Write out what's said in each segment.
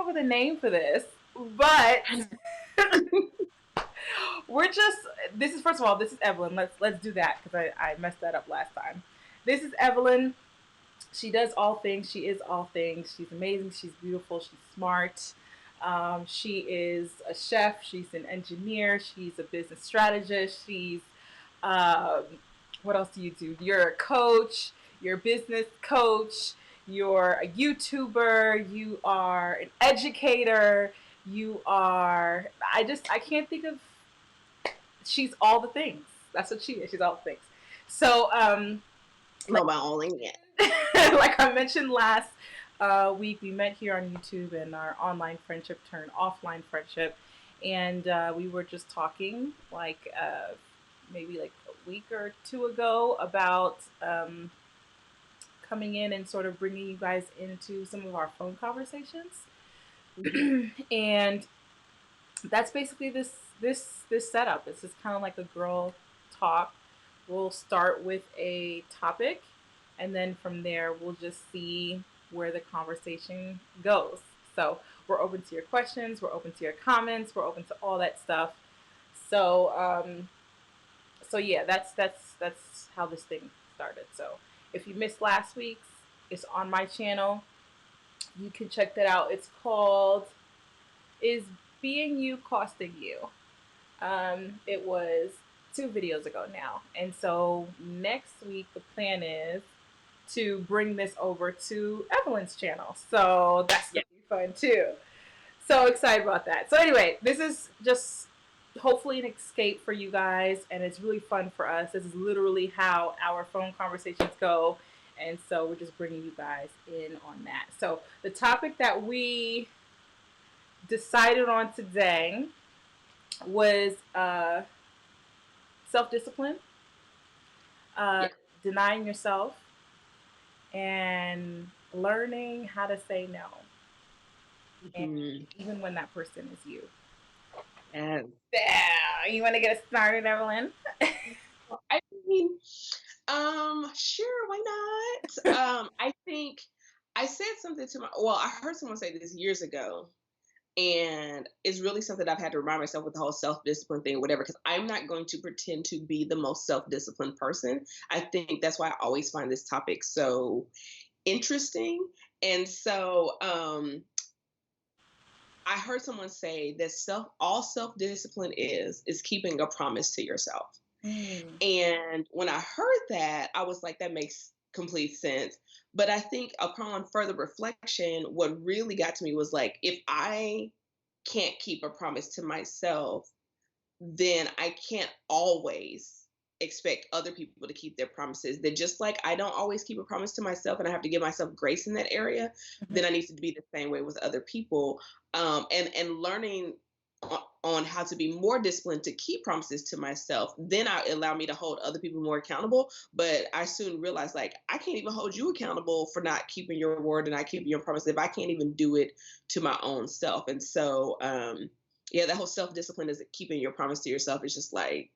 up with a name for this, but we're just. This is first of all. This is Evelyn. Let's do that because I messed that up last time. This is Evelyn. She does all things. She is all things. She's amazing. She's beautiful. She's smart. She is a chef. She's an engineer. She's a business strategist. She's um, what else do you do? You're a coach. You're a business coach. You're a YouTuber. You are an educator. You are. I can't think of. She's all the things. That's what she is. She's all the things. So Talk about all in it. like I mentioned last week, we met here on YouTube and our online friendship turned offline friendship. And we were just talking maybe like a week or two ago about coming in and sort of bringing you guys into some of our phone conversations. And that's basically this setup. It's just kind of like a girl talk. We'll start with a topic, and then from there we'll just see where the conversation goes. So we're open to your questions, we're open to your comments, we're open to all that stuff. So so yeah, that's how this thing started. So if you missed last week's, it's on my channel. You can check that out. It's called "Is Being You Costing You?" It was 2 videos ago now. And so next week, the plan is to bring this over to Evelyn's channel. So that's going to be fun too. So excited about that. So, anyway, this is just hopefully an escape for you guys. And it's really fun for us. This is literally how our phone conversations go. And so we're just bringing you guys in on that. So, the topic that we decided on today was self discipline, uh, Yeah. denying yourself, and learning how to say no, and Mhm. even when that person is you. Yeah. Yeah, you want to get us started, Evelyn? I mean, sure, why not? I think I said something to I heard someone say this years ago, and it's really something I've had to remind myself with the whole self-discipline thing, whatever, because I'm not going to pretend to be the most self-disciplined person. I think that's why I always find this topic so interesting. And so, I heard someone say that all self-discipline is keeping a promise to yourself. Mm. And when I heard that, I was like, that makes complete sense. But I think upon further reflection, what really got to me was like, if I can't keep a promise to myself, then I can't always expect other people to keep their promises. That just like I don't always keep a promise to myself and I have to give myself grace in that area, Mm-hmm. then I need to be the same way with other people. And learning on how to be more disciplined to keep promises to myself, then I allow me to hold other people more accountable. But I soon realized like I can't even hold you accountable for not keeping your word and not keeping your promise if I can't even do it to my own self. And so yeah, that whole self-discipline is keeping your promise to yourself is just like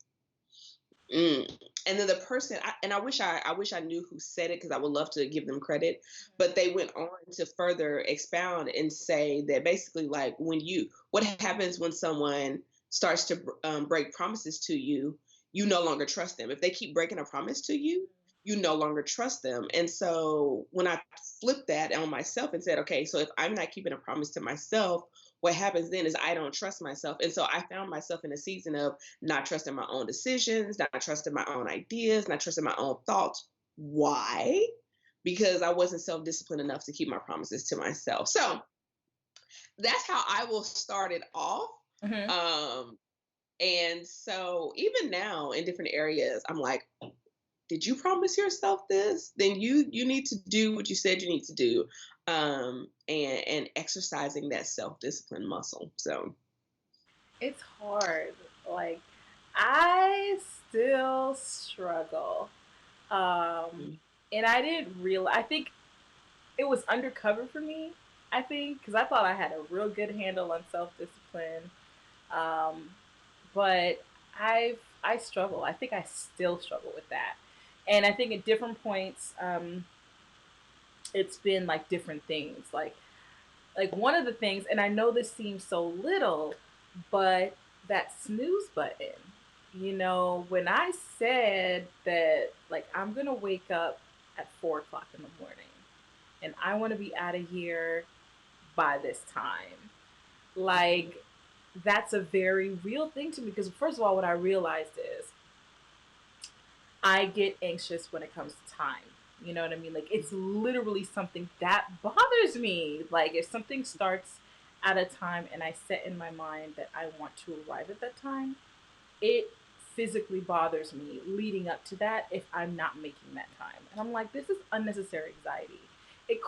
mm. And then the person I wish I knew who said it because I would love to give them credit, but they went on to further expound and say that basically like what happens when someone starts to break promises to you, you no longer trust them. If they keep breaking a promise to you, you no longer trust them. And so when I flipped that on myself and said, okay, so if I'm not keeping a promise to myself, what happens then is I don't trust myself. And so I found myself in a season of not trusting my own decisions, not trusting my own ideas, not trusting my own thoughts. Why? Because I wasn't self-disciplined enough to keep my promises to myself. So that's how I will start it off. Mm-hmm. And so even now in different areas, I'm like, did you promise yourself this? Then you need to do what you said you need to do, and exercising that self-discipline muscle. So It's hard. Like, I still struggle. Um, mm, and I didn't realize, I think it was undercover for me, I think, because I thought I had a real good handle on self discipline. Um, but I struggle. I think I still struggle with that. And I think at different points, it's been like different things. Like Like one of the things, and I know this seems so little, but that snooze button, when I said that, like, I'm going to wake up at 4 o'clock in the morning and I want to be out of here by this time, Mhm. like, that's a very real thing to me. Because, first of all, what I realized is I get anxious when it comes to time. You know what I mean? Like, it's literally something that bothers me. Like, if something starts at a time and I set in my mind that I want to arrive at that time, it physically bothers me leading up to that if I'm not making that time. And I'm like, this is unnecessary anxiety. It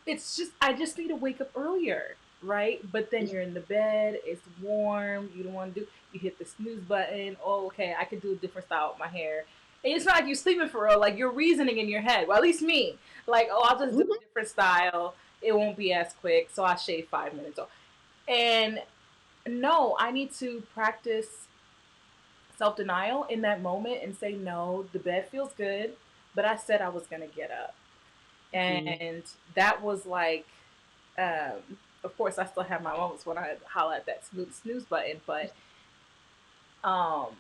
it's just, I just need to wake up earlier, right? But then Mhm. you're in the bed, it's warm, you don't want to do, you hit the snooze button. Oh, okay, I could do a different style with my hair. And it's not like you're sleeping for real, like you're reasoning in your head. Well, at least me. Like, oh, I'll just do Mhm. a different style. It won't be as quick, so I'll shave 5 minutes off. And no, I need to practice self denial in that moment and say, no, the bed feels good, but I said I was going to get up. Mhm. And that was like, of course, I still have my moments when I holler at that snooze button, but, um,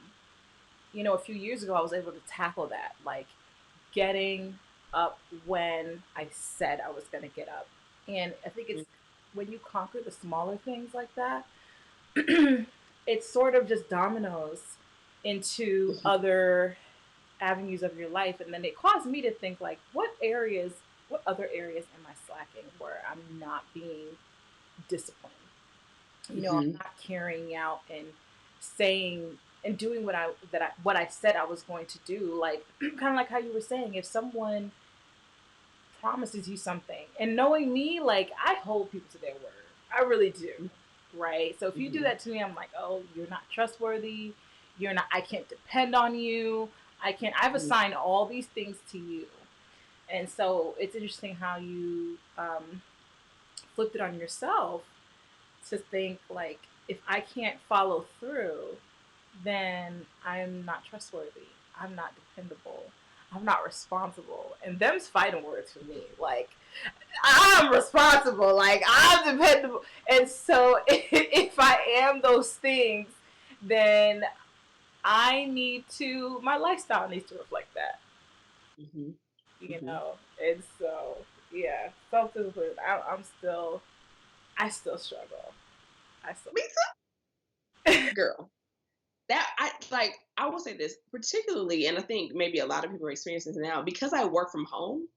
a few years ago, I was able to tackle that, like getting up when I said I was going to get up. And I think it's when you conquer the smaller things like that, it's sort of just dominoes into Mhm. other avenues of your life. And then it caused me to think, like, what other areas am I slacking where I'm not being disciplined? I'm Mhm. not carrying out and saying and doing what I said I was going to do. Like, kind of like how you were saying, if someone promises you something, and knowing me, like, I hold people to their word. I really do. Right? So if you do Mhm. that to me, I'm like, "Oh, you're not trustworthy. You're not I can't depend on you. I've Mhm. assigned all these things to you." And so it's interesting how you flipped it on yourself to think, like, if I can't follow through, then I'm not trustworthy. I'm not dependable. I'm not responsible. And them's fighting words for me. Like, I'm responsible. Like, I'm dependable. And so if I am those things, then my lifestyle needs to reflect that, Mhm. you Mhm. know? And so, yeah, self discipline. I still struggle. I still Me too, girl. That I like. I will say this particularly, and I think maybe a lot of people are experiencing this now because I work from home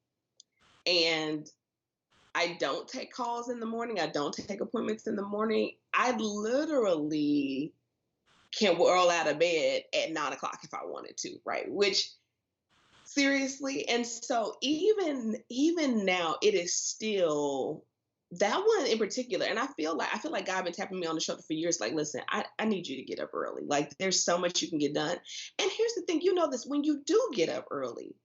and I don't take calls in the morning. I don't take appointments in the morning. I literally can whirl out of bed at 9 o'clock if I wanted to, right? Which seriously, and so even now, it is still that one in particular. And I feel like God been tapping me on the shoulder for years. Like, listen, I need you to get up early. Like, there's so much you can get done. And here's the thing, this when you do get up early,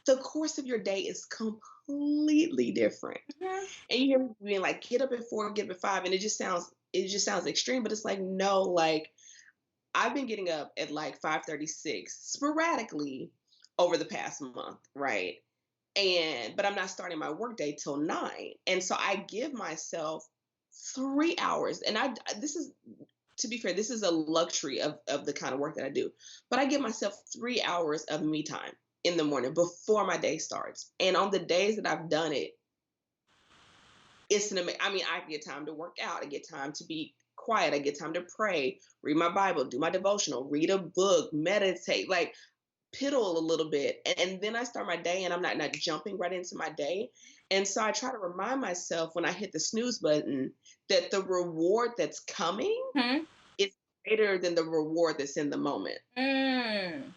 the course of your day is completely different. Mhm. And you hear me being like, get up at 4, get up at 5, and it just sounds extreme, but it's like, no, like I've been getting up at like 5:36 sporadically over the past month, right? But I'm not starting my workday till 9. And so I give myself 3 hours. And this is, to be fair, this is a luxury of the kind of work that I do. But I give myself 3 hours of me time in the morning before my day starts. And on the days that I've done it, I mean, I get time to work out, I get time to be quiet, I get time to pray, read my Bible, do my devotional, read a book, meditate, like piddle a little bit, and then I start my day, and I'm not jumping right into my day. And so I try to remind myself when I hit the snooze button that the reward that's coming Mhm. is greater than the reward that's in the moment. Mm.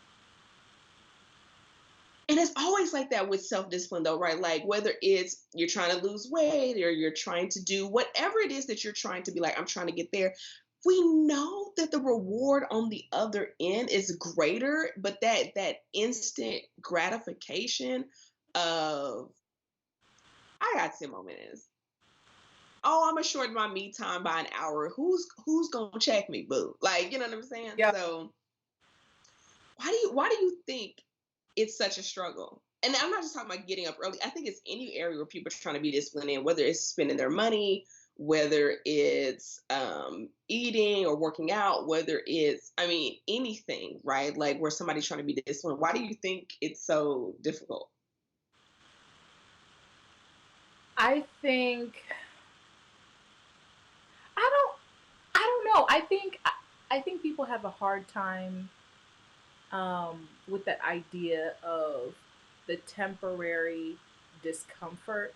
And it's always like that with self-discipline though, right? Like whether it's you're trying to lose weight or you're trying to do whatever it is that you're trying to be like, I'm trying to get there. We know that the reward on the other end is greater, but that instant gratification of I got 10 more minutes. Oh, I'm gonna shorten my me time by an hour. Who's gonna check me, boo? Like, you know what I'm saying? Yeah. So why do you think it's such a struggle? And I'm not just talking about getting up early. I think it's any area where people are trying to be disciplined in, whether it's spending their money, whether it's eating or working out, whether it's, I mean, anything, right? Like where somebody's trying to be disciplined. Why do you think it's so difficult? I think I don't I don't know. I think people have a hard time with that idea of the temporary discomfort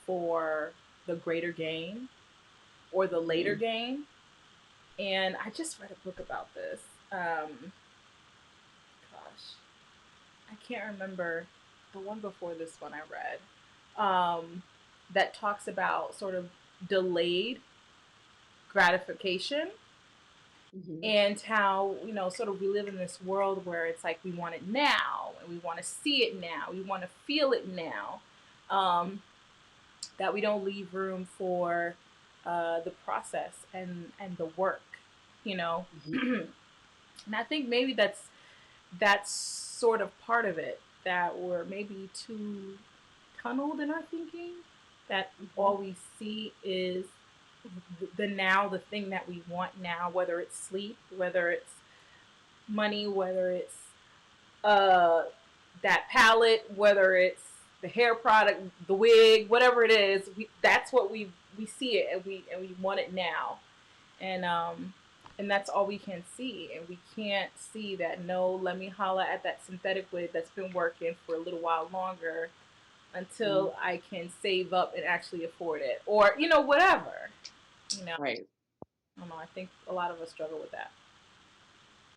for the greater gain or the later Hmm. gain. And I just read a book about this. Gosh, I can't remember the one before this one I read, that talks about sort of delayed gratification Hmm. and how, sort of we live in this world where it's like we want it now and we want to see it now, we want to feel it now, um, that we don't leave room for the process and the work, you know. Hmm. And I think maybe that's sort of part of it, that we're maybe too tunneled in our thinking, that Hmm. all we see is the now, the thing that we want now, whether it's sleep, whether it's money, whether it's uh, that palette, whether it's the hair product, the wig, whatever it is, that's what we see it, and we want it now, and that's all we can see, and we can't see that, no, let me holla at that synthetic wig that's been working for a little while longer Hmm. until I can save up and actually afford it, or whatever. You know, Right. I don't know. I think a lot of us struggle with that.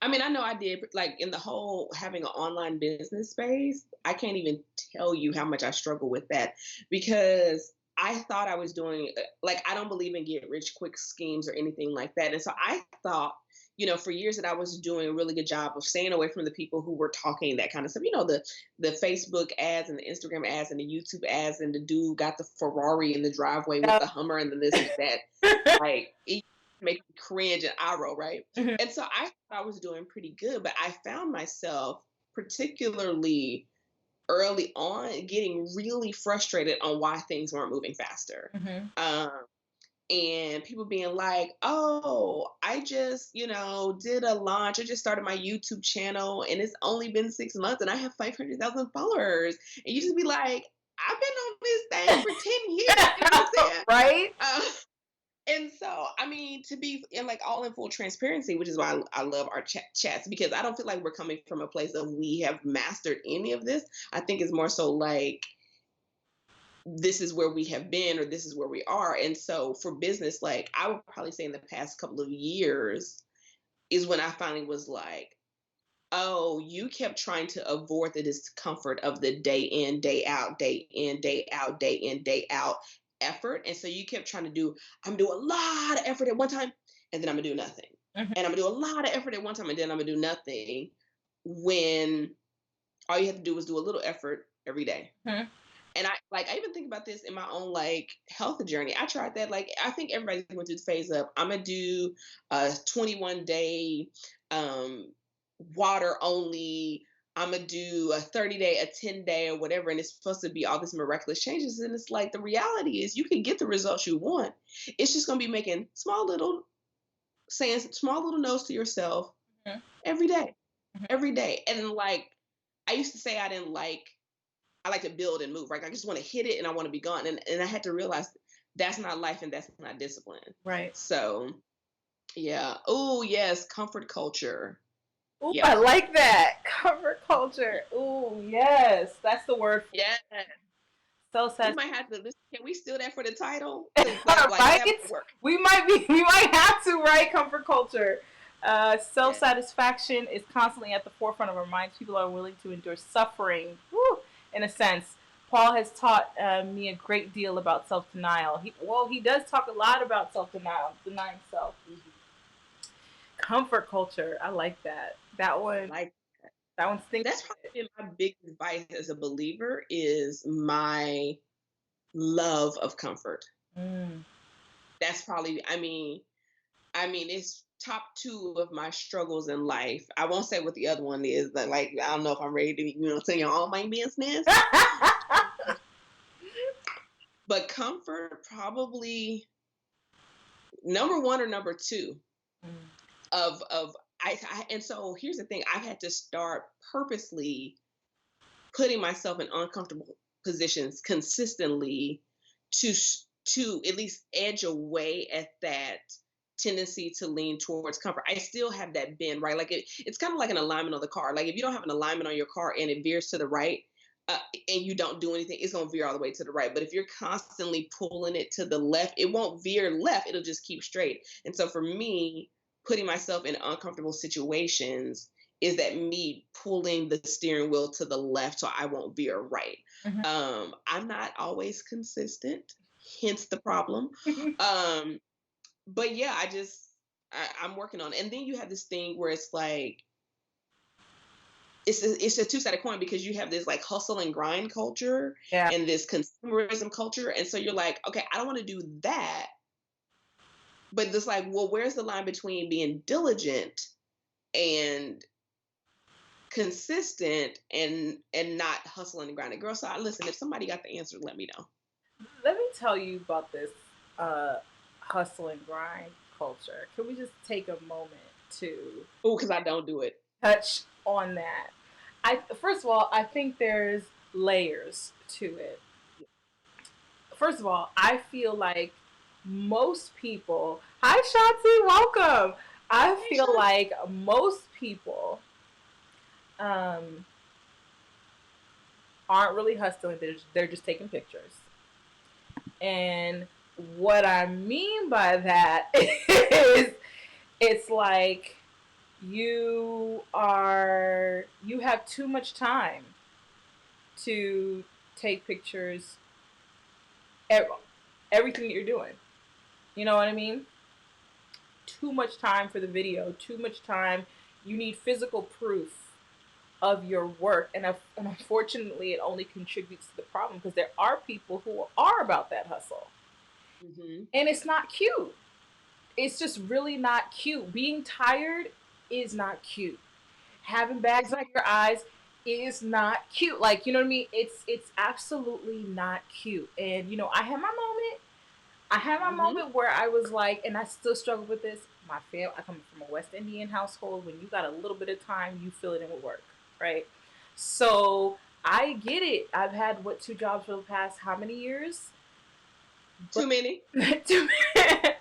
I mean, I know I did, like in the whole having an online business space, I can't even tell you how much I struggle with that because I thought I was doing, like, I don't believe in get rich quick schemes or anything like that. And so I thought, for years that I was doing a really good job of staying away from the people who were talking that kind of stuff. The Facebook ads and the Instagram ads and the YouTube ads, and the dude got the Ferrari in the driveway with Yep. the Hummer and the this and that. Like, it makes me cringe and eye roll, right? Mhm. And so I thought I was doing pretty good, but I found myself, particularly early on, getting really frustrated on why things weren't moving faster. Mhm. Um, and people being like, "Oh, I just, did a launch. I just started my YouTube channel, and it's only been 6 months, and I have 500,000 followers." And you just be like, "I've been on this thing for 10 years." You know what I'm saying? Right. Uh, and so, I mean, to be in, like, all in full transparency, which is why I love our chats, because I don't feel like we're coming from a place of we have mastered any of this. I think it's more so like this is where we have been or this is where we are. And so for business, like, I would probably say in the past couple of years is when I finally was like, oh, you kept trying to avoid the discomfort of the day in, day out, day in, day out, day in, day out effort. And so you kept trying to do, I'm gonna do a lot of effort at one time, and then I'm gonna do nothing. Mhm. And I'm gonna do a lot of effort at one time, and then I'm gonna do nothing, when all you have to do is do a little effort every day. Mhm. And I even think about this in my own, like, health journey. I tried that. Like, I think everybody went through the phase of, I'm gonna do a 21-day um water only, I'm gonna do a 30-day, a 10-day, or whatever, and it's supposed to be all these miraculous changes. And it's like, the reality is you can get the results you want. It's just gonna be making saying small little notes to yourself Mhm. every day. Mhm. Every day. And, like, I used to say I like to build and move, right? I just want to hit it and I want to be gone. And I had to realize that's not life and that's not discipline. Right. So yeah. Oh yes, comfort culture. Ooh, Yep. I like that. Comfort culture. Ooh, yes, that's the word. Yeah. So We says. might have to can we steal that for the title? Because that Right? might work. We might have to, right? Comfort culture. Self Yeah. satisfaction is constantly at the forefront of our minds. People are willing to endure suffering, whew, in a sense. Paul has taught me a great deal about self denial. He does talk a lot about self denial, denying self. Mhm. Comfort culture. I like that. That I one. like That one stinks. that's probably been my biggest advice as a believer is my love of comfort. Mm. That's probably, I mean, it's top two of my struggles in life. I won't say what the other one is, but, like, I don't know if I'm ready to, tell you all my business. But comfort probably number one or number two Mm. of and so here's the thing, I've had to start purposely putting myself in uncomfortable positions consistently to to at least edge away at that tendency to lean towards comfort. I still have that bend, right? Like it's kind of like an alignment on the car. Like if you don't have an alignment on your car and it veers to the right, uh, and you don't do anything, it's gonna veer all the way to the right. But if you're constantly pulling it to the left, it won't veer left. It'll just keep straight. And so for me, putting myself in uncomfortable situations is that me pulling the steering wheel to the left so I won't veer right. Mhm. I'm not always consistent, hence the problem. Um, but yeah, I'm working on it. And then you have this thing where it's like it's a two-sided coin because you have this like hustle and grind culture Yeah. and this consumerism culture. And so you're like, okay, I don't want to do that. But it's like, well, where's the line between being diligent and consistent and not hustling and grinding? Girl, so listen, if somebody got the answer, let me know. Let me tell you about this uh, hustle and grind culture. Can we just take a moment to Oh, because I don't do it. touch on that? I first of all, I think there's layers to it. First of all, I feel like most people. Hi, Shanti, welcome. I Hey, feel Sean. like most people um, aren't really hustling. They're just taking pictures. And what I mean by that is it's like you have too much time to take pictures ev- everything that you're doing. You know what I mean? Too much time for the video, too much time. You need physical proof of your work, and unfortunately, it only contributes to the problem because there are people who are about that hustle, Hmm. and it's not cute. It's just really not cute. Being tired is not cute. Having It's bags under not. your eyes is not cute. Like, you know what I mean? It's absolutely not cute. And I had my moment. I had my Hmm. moment where I was like, and I still struggle with this. I come from a West Indian household. When you got a little bit of time, you fill it in with work, right? So I get it. I've had two jobs for the past how many years? Too many. But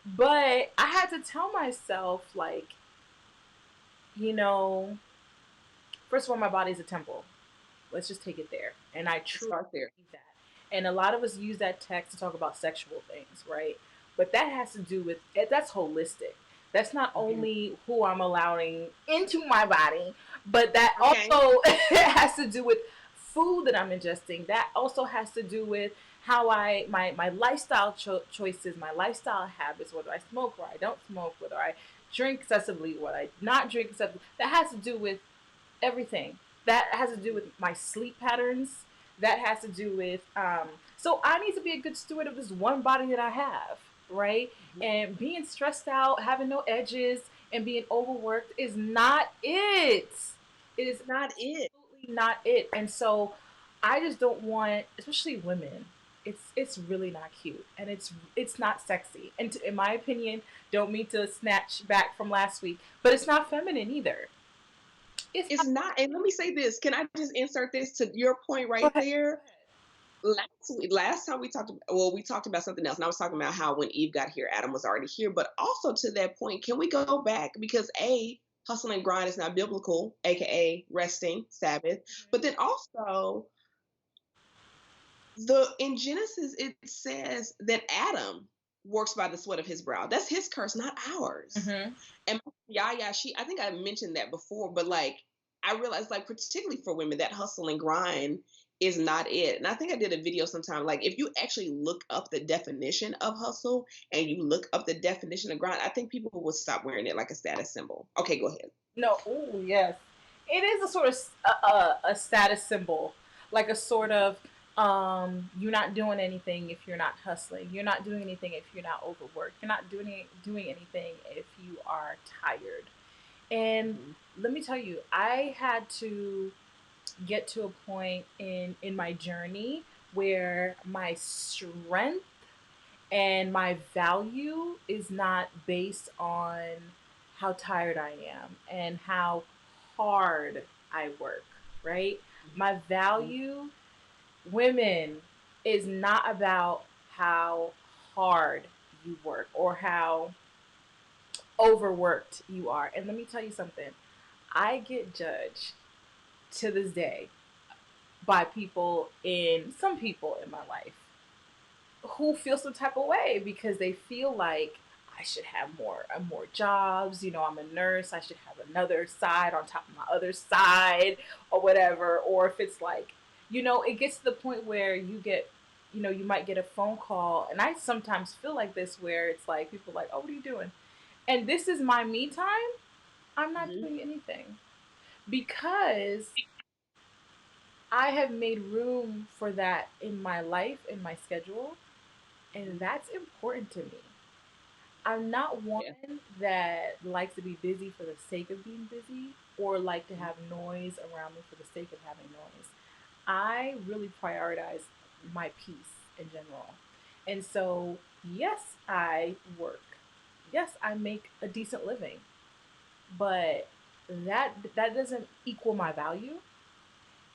but I had to tell myself, like, you know, first of all, my body's a temple. Let's just take it there. And I truly Start there. believe that. And a lot of us use that text to talk about sexual things, right? But that has to do with that's holistic. That's not Hmm. only who I'm allowing into my body, but that Okay. also has to do with food that I'm ingesting. That also has to do with how my lifestyle choices, my lifestyle habits, whether I smoke or I don't smoke, whether I drink excessively, what I not drink excessively. That has to do with everything. That has to do with my sleep patterns. That has to do with so I need to be a good steward of this one body that I have, right? Mhm. And being stressed out, having no edges, and being overworked is not it. It is Not it. absolutely not it. And so I just don't want, especially women. It's really not cute, and it's not sexy. And in my opinion, don't mean to snatch back from last week, but it's not feminine either. It's It's not. not. And let me say this. Can I just insert this to your point Go right ahead. Go there? ahead. Last time we talked, well, we talked about something else, and I was talking about how when Eve got here, Adam was already here. But also to that point, can we go back because hustle and grind is not biblical, aka resting, Sabbath. But then also the in Genesis it says that Adam works by the sweat of his brow. That's his curse, not ours. Mm-hmm. And yeah, I think I mentioned that before, but like I realized like particularly for women that hustle and grind is not it. And I think I did a video sometime like if you actually look up the definition of hustle and you look up the definition of grind, I think people would stop wearing it like a status symbol. Okay, go ahead. No. Oh yes, it is a sort of a status symbol, like a sort of you're not doing anything if you're not hustling. You're not doing anything if you're not overworked. You're not doing anything if you are tired. And Mhm. let me tell you, I had to get to a point in my journey where my strength and my value is not based on how tired I am and how hard I work, right? My Mhm. value, women, is not about how hard you work or how overworked you are. And let me tell you something, I get judged to this day by some people in my life who feel some type of way because they feel like I should have more jobs. You know, I'm a nurse. I should have another side on top of my other side, or whatever. Or if it's like, it gets to the point where you might get a phone call, and I sometimes feel like this, where it's like people are like, oh, what are you doing? And this is my me time. I'm not Mhm. doing anything because I have made room for that in my life, in my schedule, and Mhm. that's important to me. I'm not one Yeah. that likes to be busy for the sake of being busy or like to Mhm. have noise around me for the sake of having noise. I really prioritize my peace in general. And so, yes, I work. Yes, I make a decent living, but that doesn't equal my value.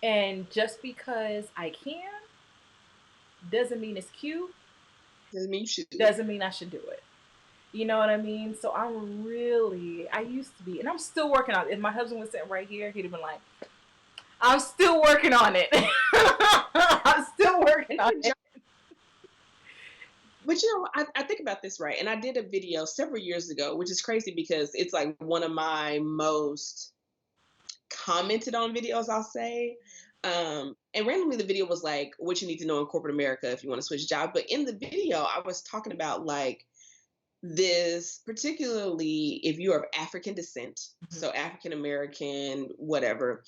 And just because I can doesn't mean it's cute, Doesn't mean you should. doesn't mean I should do it. You know what I mean? So I used to be, and I'm still working on it. If my husband was sitting right here, he'd have been like, I'm still working on it. I'm still working It's on a it. job. But I think about this, right? And I did a video several years ago, which is crazy because it's like one of my most commented on videos, I'll say. And randomly the video was like what you need to know in corporate America if you want to switch jobs. But in the video, I was talking about like this, particularly if you're of African descent, Mhm. so African American, whatever,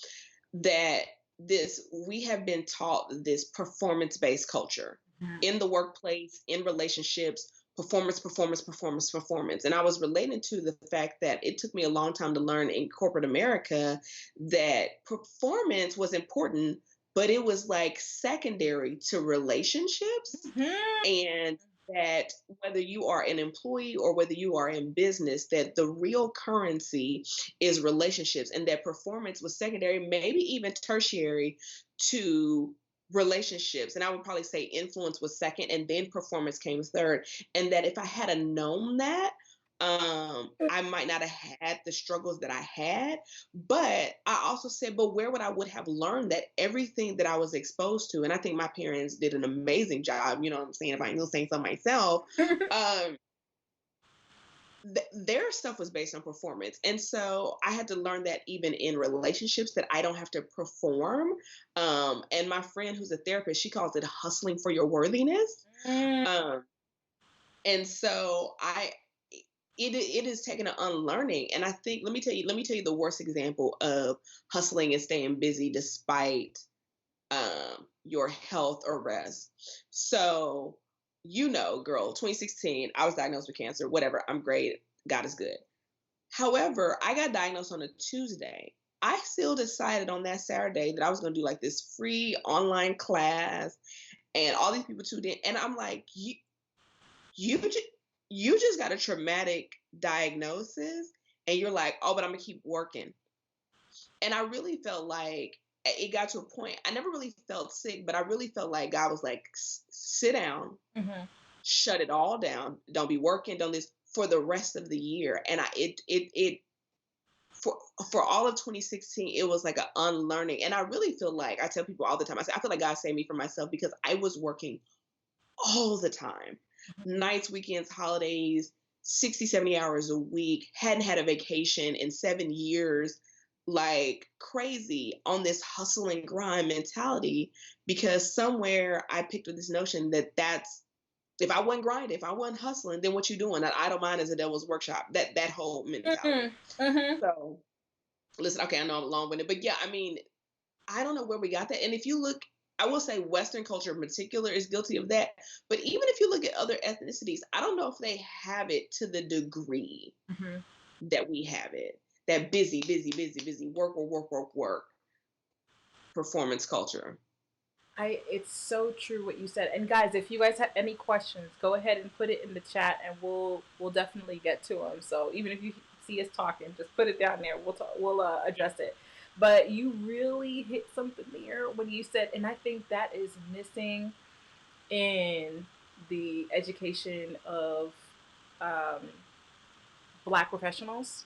that this we have been taught this performance-based culture Mhm. in the workplace, in relationships, performance, performance, performance, performance. And I was relating to the fact that it took me a long time to learn in corporate America that performance was important, but it was like secondary to relationships, Mhm. and that whether you are an employee or whether you are in business, that the real currency is relationships, and that performance was secondary, maybe even tertiary to relationships. And I would probably say influence was second and then performance came third. And that if I had a known that, I might not have had the struggles that I had. But I also said, but where would I would have learned that everything that I was exposed to? And I think my parents did an amazing job, you know what I'm saying, if I ain't saying so myself. Um, their stuff was based on performance, and so I had to learn that even in relationships that I don't have to perform. And my friend who's a therapist, she calls it hustling for your worthiness. Mm. um, and so it is taking an unlearning. And I think, let me tell you the worst example of hustling and staying busy despite your health or rest. So, girl, 2016, I was diagnosed with cancer. Whatever, I'm great. God is good. However, I got diagnosed on a Tuesday. I still decided on that Saturday that I was going to do like this free online class, and all these people tuned in. And I'm like, you, ju- you just got a traumatic diagnosis, and you're like, oh, but I'm going to keep working. And I really felt like it got to a point. I never really felt sick, but I really felt like God was like, sit down, Mhm. shut it all down. Don't be working, don't this for the rest of the year. And it for for all of 2016, it was like an unlearning. And I really feel like, I tell people all the time, I say I feel like God saved me from myself because I was working all the time, nights, weekends, holidays, 60, 70 hours a week, hadn't had a vacation in 7 years, like crazy on this hustle and grind mentality. Because somewhere I picked up this notion that that's, if I wasn't grinding, if I wasn't hustling, then what you doing? That idle mind is a devil's workshop. That whole mentality. Mhm. Mhm. So listen, okay, I know I'm long winded, but yeah, I mean, I don't know where we got that. And if you look, I will say Western culture in particular is guilty of that. But even if you look at other ethnicities, I don't know if they have it to the degree Mhm. that we have it. That busy, busy, busy, busy, work, work, work, work, work, performance culture. It's so true what you said. And guys, if you guys have any questions, go ahead and put it in the chat, and we'll definitely get to them. So even if you see us talking, just put it down there. We'll address it. But you really hit something there when you said, and I think that is missing in the education of um, black professionals.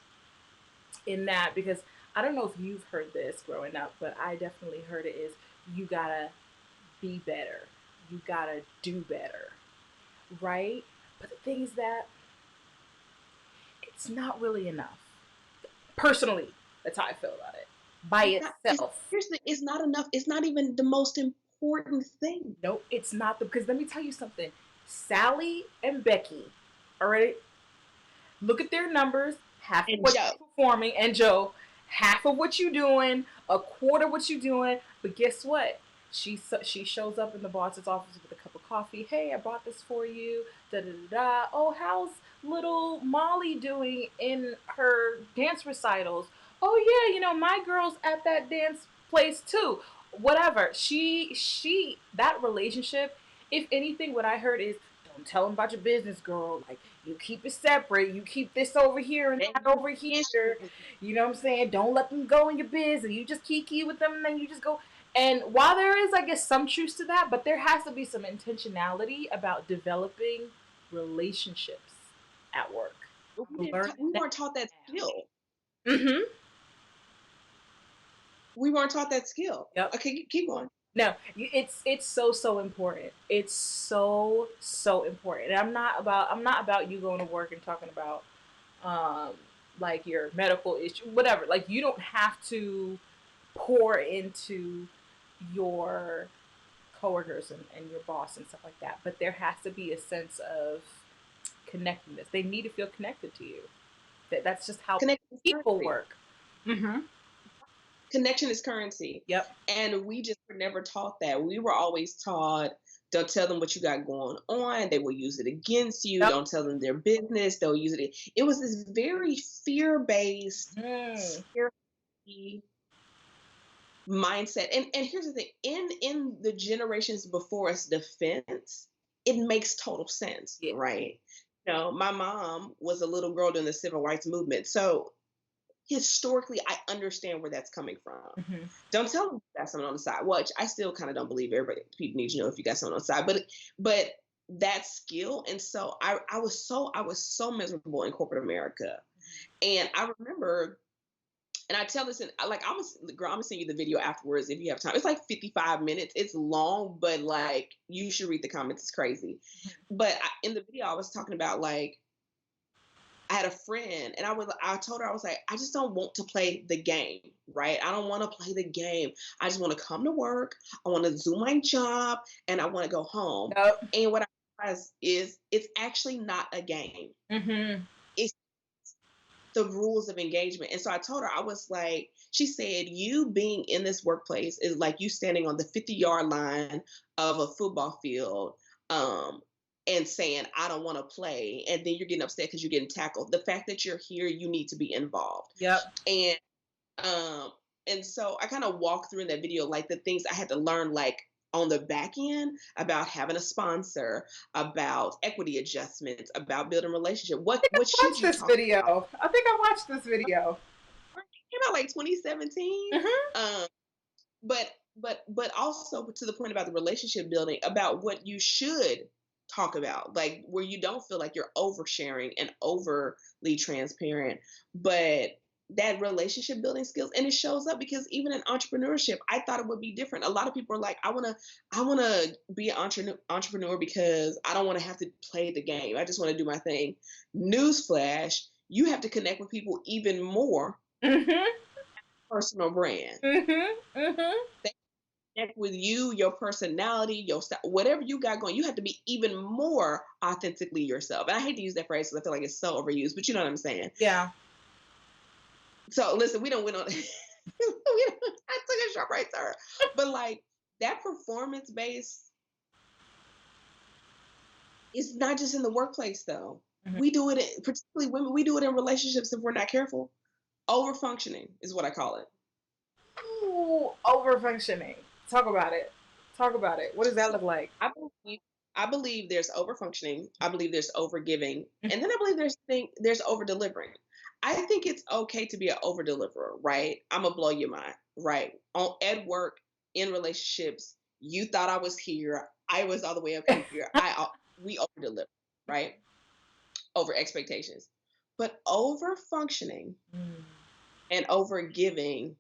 In that, because I don't know if you've heard this growing up, but I definitely heard it is you gotta be better. You gotta do better, right? But the thing is that it's not really enough. Personally, that's how I feel about it. By It's not. It's itself. seriously. It's not enough. It's not even the most important thing. Nope, it's not the because let me tell you something. Sally and Becky, all right, look at their numbers, half of And what Joe, you're performing, and Joe, half of what you're doing, a quarter what you're doing. But guess what? She shows up in the boss's office with a cup of coffee. Hey, I brought this for you. Da da da da. Oh, how's little Molly doing in her dance recitals? Oh yeah, my girl's at that dance place too. Whatever. She that relationship. If anything, what I heard is don't tell them about your business, girl. Like you keep it separate. You keep this over here and they that over here. issue. You know what I'm saying? Don't let them go in your business. You just kiki with them and then you just go. And while there is, I guess, some truth to that, but there has to be some intentionality about developing relationships at work. Learn We that weren't taught that skill. now. Mm-hmm. We weren't taught that skill. Yep. Okay, keep going. No, it's so important. It's so important. And I'm not about you going to work and talking about um like your medical issue, whatever. Like you don't have to pour into your coworkers and your boss and stuff like that. But there has to be a sense of connectedness. They need to feel connected to you. That's just how Connection is people currency. work. Mm-hmm. Connection is currency. Yep. And we just were never taught that. We were always taught, don't tell them what you got going on. They will use it against you. Yep. Don't tell them their business. They'll use it. It was this very fear-based, Mm. scary mindset. And here's the thing: in the generations before us, defense, it makes total sense, Yeah. right? My mom was a little girl during the civil rights movement, so historically, I understand where that's coming from. Mm-hmm. Don't tell them you got someone on the side. Which I still kind of don't believe everybody. People need to know if you got someone on the side, but that skill. And so I was so miserable in corporate America, and I remember. And I tell this, and like girl, I'm gonna send you the video afterwards if you have time. It's like 55 minutes. It's long, but like you should read the comments. It's crazy. But in the video, I was talking about like I had a friend and I told her, I was like, I just don't want to play the game, right? I don't want to play the game. I just want to come to work. I want to do my job and I want to go home. Yep. And what I realized is it's actually not a game. Mm-hmm. It's the rules of engagement. And so I told her, I was like, she said, you being in this workplace is like you standing on the 50-yard line of a football field. And saying, I don't want to play. And then you're getting upset because you're getting tackled. The fact that you're here, you need to be involved. Yep. And um, and so I kind of walked through in that video like the things I had to learn like on the back end about having a sponsor, about equity adjustments, about building relationship. What should Watch you this talk about? video. I think I watched this video. It came out like 2017. Mm-hmm. Um, but also to the point about the relationship building, about what you should talk about, like where you don't feel like you're oversharing and overly transparent, but that relationship building skills. And it shows up because even in entrepreneurship, I thought it would be different. A lot of people are like, I want to be an entrepreneur because I don't want to have to play the game. I just want to do my thing. Newsflash, you have to connect with people even more. Mm-hmm. Personal brand, Mm-hmm. Mm-hmm. connect with you, your personality, your style, whatever you got going, you have to be even more authentically yourself. And I hate to use that phrase because I feel like it's so overused, but you know what I'm saying. Yeah. So listen, we don't went on. I took a sharp right turn, but like that performance base is not just in the workplace though. Mm-hmm. We do it, particularly women. We do it in relationships if we're not careful. Over functioning is what I call it. Ooh, over functioning. Talk about it. Talk about it. What does that So look like? I believe I believe there's overfunctioning. I believe there's overgiving, and then I believe there's over delivering. I think it's okay to be an over deliverer, right? I'm gonna blow your mind, right? On at work, in relationships, you thought I was here. I was all the way up here. We over deliver, right? Over expectations, but over functioning Mm, and over giving,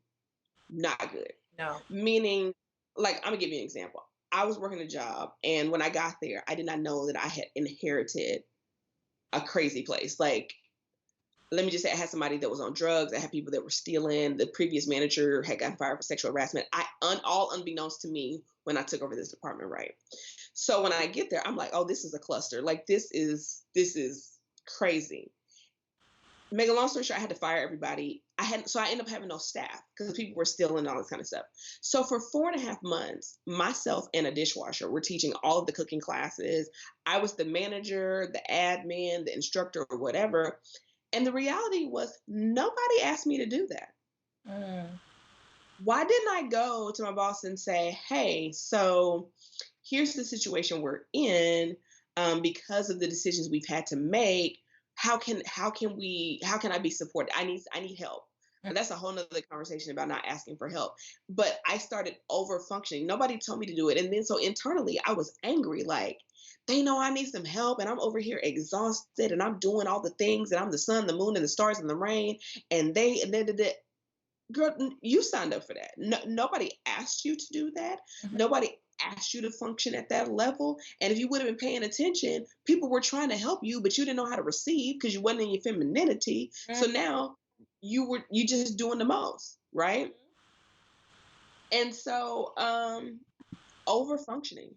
not good. no. Meaning, like, I'm gonna give you an example. I was working a job, and when I got there, I did not know that I had inherited a crazy place. Like, let me just say, I had somebody that was on drugs. I had people that were stealing. The previous manager had gotten fired for sexual harassment. All unbeknownst to me when I took over this department, right? So when I get there, I'm like, oh, this is a cluster. Like, this is crazy. Make a long story short, I had to fire everybody. I ended up having no staff because people were stealing all this kind of stuff. So for 4.5 months, myself and a dishwasher were teaching all of the cooking classes. I was the manager, the admin, the instructor, or whatever. And the reality was nobody asked me to do that. Mm, Why didn't I go to my boss and say, hey, so here's the situation we're in, because of the decisions we've had to make. How can I be supported? I need help. mm, And that's a whole nother conversation about not asking for help. But I started over functioning. Nobody told me to do it. And then so internally I was angry, like, they know I need some help and I'm over here exhausted and I'm doing all the things and I'm the sun, the moon, and the stars and the rain. And girl, you signed up for that. No, nobody asked you to do that. mhm, Nobody asked you to function at that level. And if you would have been paying attention, people were trying to help you, but you didn't know how to receive because you wasn't in your femininity. mm, So now you just doing the most, right? And so over functioning.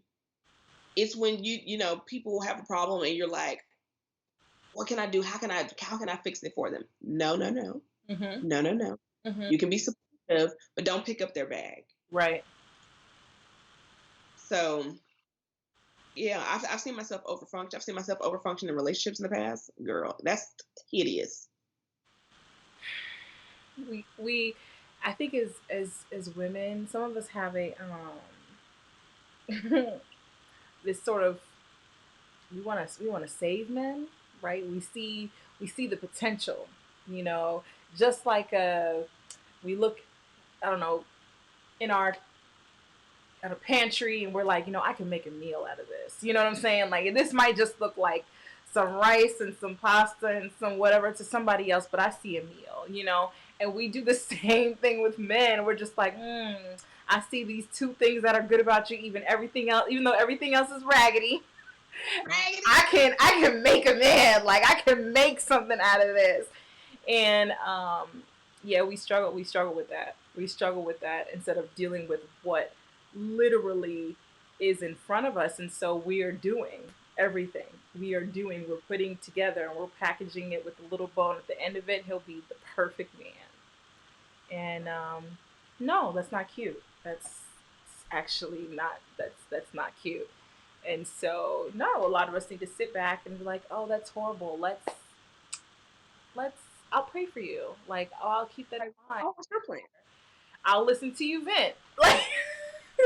It's when people have a problem and you're like, what can I do? How can I fix it for them? No, no, no. mhm, No, no, no. mhm. You can be supportive, but don't pick up their bag. Right. So yeah, I've seen myself overfunction. I've seen myself overfunction in relationships in the past. Girl, that's hideous. We I think as women, some of us have a this sort of, we want to save men, right? We see the potential, you know, just like we look, I don't know, in our at a pantry and we're like, I can make a meal out of this. You know what I'm saying? Like, this might just look like some rice and some pasta and some whatever to somebody else, but I see a meal. And we do the same thing with men. We're just like, I see these two things that are good about you, even though everything else is raggedy. Raggedy. I can make a man. Like, I can make something out of this. And yeah, we struggle with that. We struggle with that instead of dealing with what literally is in front of us. And so we are doing everything. We're putting together and we're packaging it with a little bone at the end of it. He'll be the perfect man. And no, that's not cute. That's actually not, that's not cute. And so no, a lot of us need to sit back and be like, oh, that's horrible. Let's I'll pray for you. Like, oh, I'll keep that in Like, mind. oh, what's your plan? I'll listen to you vent.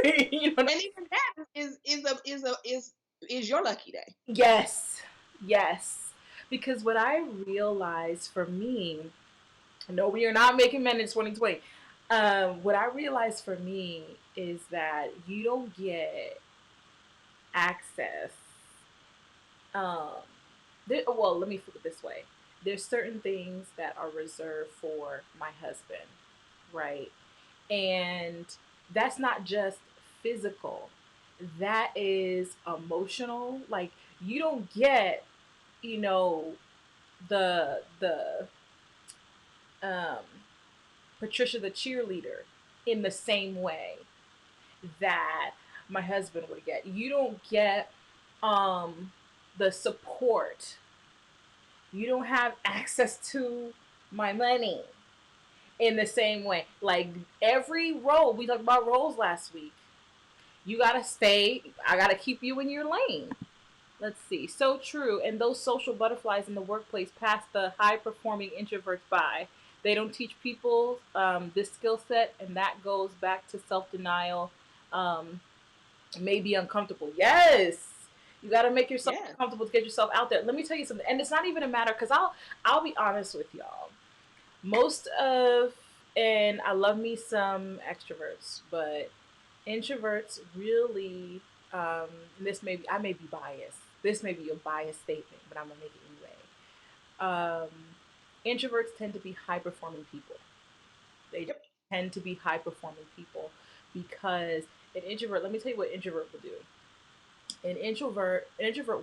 Like, you know. And even that is your lucky day. Yes, yes. Because what I realized for me, no, we are not making men in 2020. What I realized for me is that you don't get access. Um, well, let me put it this way: there's certain things that are reserved for my husband, right? And that's not just physical, that is emotional. Like, you don't get, you know, the um Patricia the cheerleader in the same way that my husband would get. You don't get um the support. You don't have access to my money in the same way. Like, every role, we talked about roles last week. You gotta stay. I gotta keep you in your lane. Let's see. So true. And those social butterflies in the workplace pass the high performing introverts by. They don't teach people this skill set, and that goes back to self denial. Um, may be uncomfortable. Yes. You got to make yourself Yeah. comfortable to get yourself out there. Let me tell you something. And it's not even a matter, cuz I'll be honest with y'all. Most of, and I love me some extroverts, but introverts really, um this may be, I may be biased. This may be a biased statement, but I'm going to make it anyway. Introverts tend to be high performing people. They Yep. tend to be high performing people because an introvert, let me tell you what introvert will do. An introvert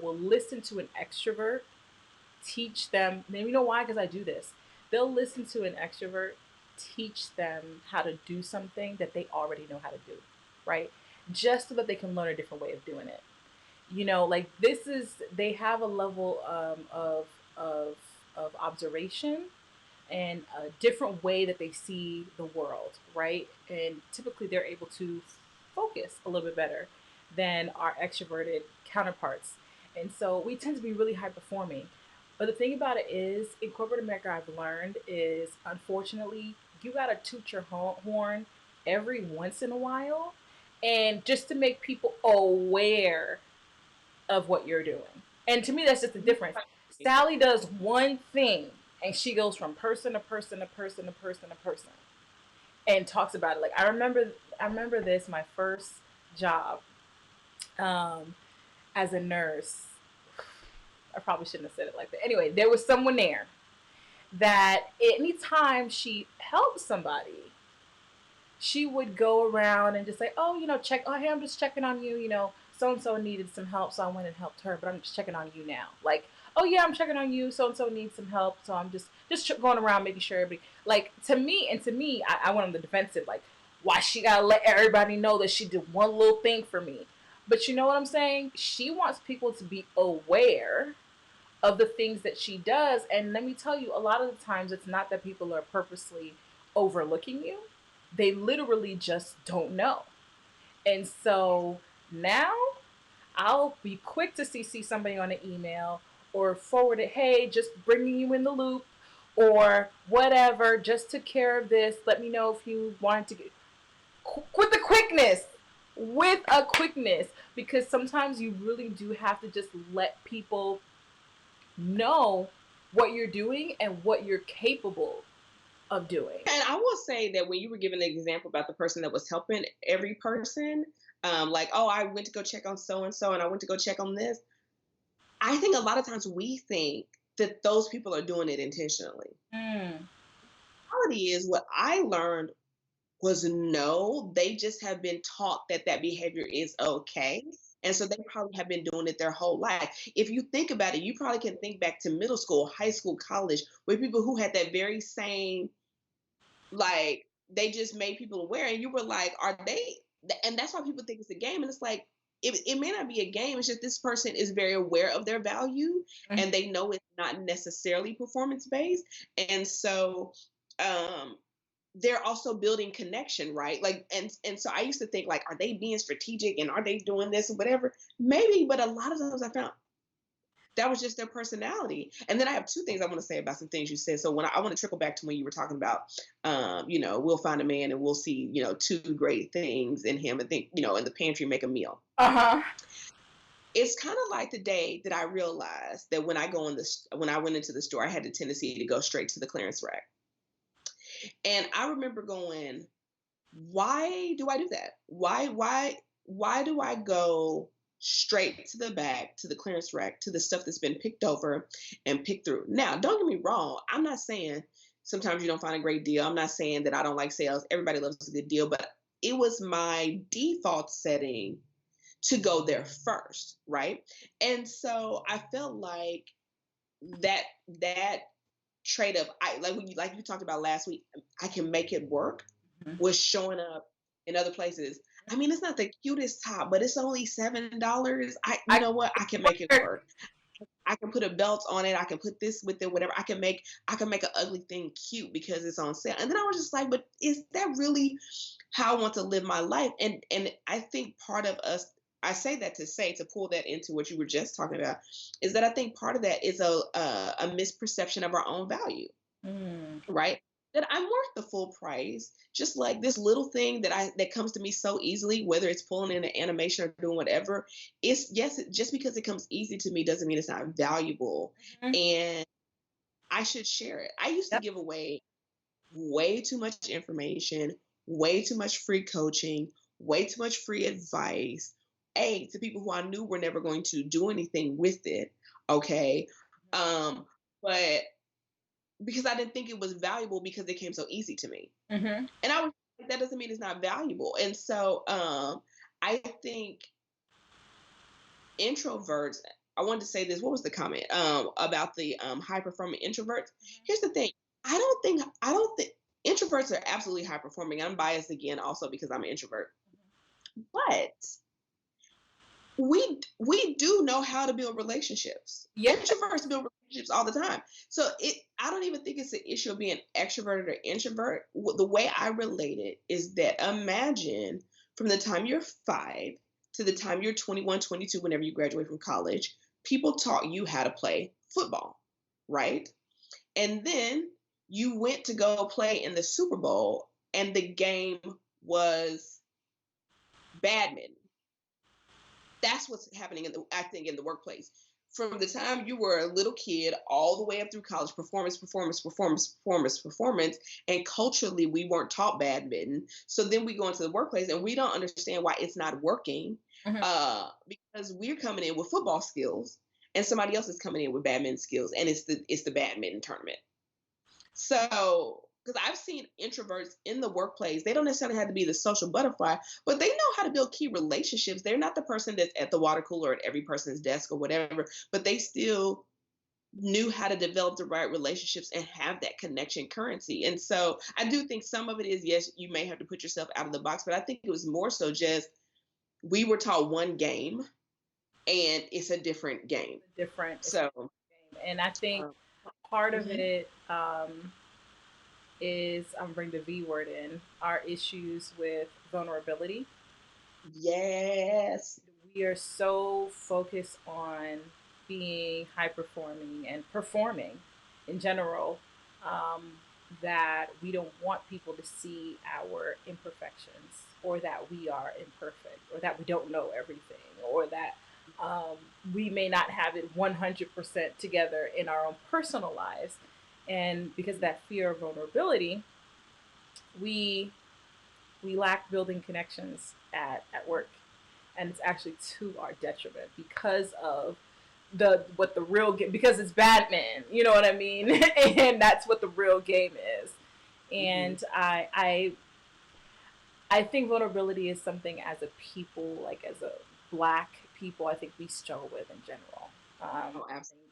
will listen to an extrovert, teach them. And you know why? Because I do this. They'll listen to an extrovert, teach them how to do something that they already know how to do, right? Just so that they can learn a different way of doing it. Like this is, they have a level of of observation and a different way that they see the world, right? And typically they're able to focus a little bit better than our extroverted counterparts. And so we tend to be really high performing. But the thing about it is, in corporate America, I've learned is, unfortunately, you got to toot your horn every once in a while, and just to make people aware of what you're doing. And to me, that's just the difference. Sally does one thing and she goes from person to person to person to person to person and talks about it. Like I remember this, my first job, um, as a nurse. I probably shouldn't have said it like that. Anyway, there was someone there that anytime she helped somebody, she would go around and just say, "Oh, check. Oh, hey, I'm just checking on you. So and so needed some help, so I went and helped her. But I'm just checking on you now. Like, oh yeah, I'm checking on you. So and so needs some help, so I'm just going around making sure everybody, like, to me, I went on the defensive. Like, why she gotta let everybody know that she did one little thing for me? But you know what I'm saying? She wants people to be aware of the things that she does. And let me tell you, a lot of the times it's not that people are purposely overlooking you, they literally just don't know. And so now I'll be quick to CC somebody on an email or forward it, hey, just bringing you in the loop or whatever, just took care of this. Let me know if you wanted to get with the quickness, with a quickness, because sometimes you really do have to just let people know what you're doing and what you're capable of doing. And I will say that when you were giving the example about the person that was helping every person, like, oh, I went to go check on so and so, and I went to go check on this. I think a lot of times we think that those people are doing it intentionally. Mm. Reality is, what I learned was no, they just have been taught that that behavior is okay. And so they probably have been doing it their whole life. If you think about it, you probably can think back to middle school, high school, college, with people who had that very same, like, they just made people aware, and you were like, are they? And that's why people think it's a game. And it's like, it may not be a game. It's just this person is very aware of their value, and they know it's not necessarily performance based. And so, um, they're also building connection, right? Like, and so I used to think, like, are they being strategic and are they doing this or whatever? Maybe, but a lot of times I found that was just their personality. And then I have two things I want to say about some things you said. So I want to trickle back to when you were talking about, we'll find a man and we'll see, two great things in him, and think, in the pantry make a meal. Uh-huh. It's kind of like the day that I realized that when I went into the store, I had the tendency to go straight to the clearance rack. And I remember going, why do I do that? Why do I go straight to the back, to the clearance rack, to the stuff that's been picked over and picked through? Now, don't get me wrong. I'm not saying sometimes you don't find a great deal. I'm not saying that I don't like sales. Everybody loves a good deal, but it was my default setting to go there first, right? And so I felt like that trade of, I like when you talked about last week, I can make it work, was showing up in other places. I mean, it's not the cutest top, but it's only $7. You I know what? I can make it work. I can put a belt on it. I can put this with it, whatever. I can make an ugly thing cute because it's on sale. And then I was just like, but is that really how I want to live my life? And I think part of us, I say that to pull that into what you were just talking about, is that I think part of that is a misperception of our own value, Mm. right? that I'm worth the full price. Just like this little thing that comes to me so easily, whether it's pulling in an animation or doing whatever, it's yes, just because it comes easy to me doesn't mean it's not valuable. Mhm. And I should share it. I used to Yep. give away way too much information, way too much free coaching, way too much free advice. To people who I knew were never going to do anything with it. Okay. Um, but because I didn't think it was valuable because it came so easy to me. Mhm. And I was like, that doesn't mean it's not valuable. And so I think introverts, I wanted to say this. What was the comment about the high performing introverts? Here's the thing. I don't think introverts are absolutely high performing. I'm biased again also because I'm an introvert. But we do know how to build relationships. Yeah. Introverts build relationships all the time. So I don't even think it's an issue of being extroverted or introvert. The way I relate it is that imagine from the time you're 5 to the time you're 21, 22, whenever you graduate from college, people taught you how to play football, right? And then you went to go play in the Super Bowl and the game was badminton. That's what's happening I think in the workplace. From the time you were a little kid all the way up through college, performance, performance, performance, performance, performance, and culturally we weren't taught badminton. So then we go into the workplace and we don't understand why it's not working, Mhm. because we're coming in with football skills and somebody else is coming in with badminton skills, and it's the badminton tournament. So, because I've seen introverts in the workplace, they don't necessarily have to be the social butterfly, but they know how to build key relationships. They're not the person that's at the water cooler at every person's desk or whatever, but they still knew how to develop the right relationships and have that connection currency. And so I do think some of it is, yes, you may have to put yourself out of the box, but I think it was more so just we were taught one game and it's a different game. It's So, a game. And I think um, part of mhm. it is I'm bring the V word in our issues with vulnerability. Yes. We are so focused on being high performing and performing in general, um, that we don't want people to see our imperfections, or that we are imperfect, or that we don't know everything, or that um, we may not have it 100% together in our own personal lives. And because of that fear of vulnerability, we we lack building connections at work, and it's actually to our detriment because of the real game, because it's Batman, you know what I mean? And that's what the real game is. Mhm. And I think vulnerability is something as a people, like as a black people, I think we struggle with in general. Oh, I absolutely.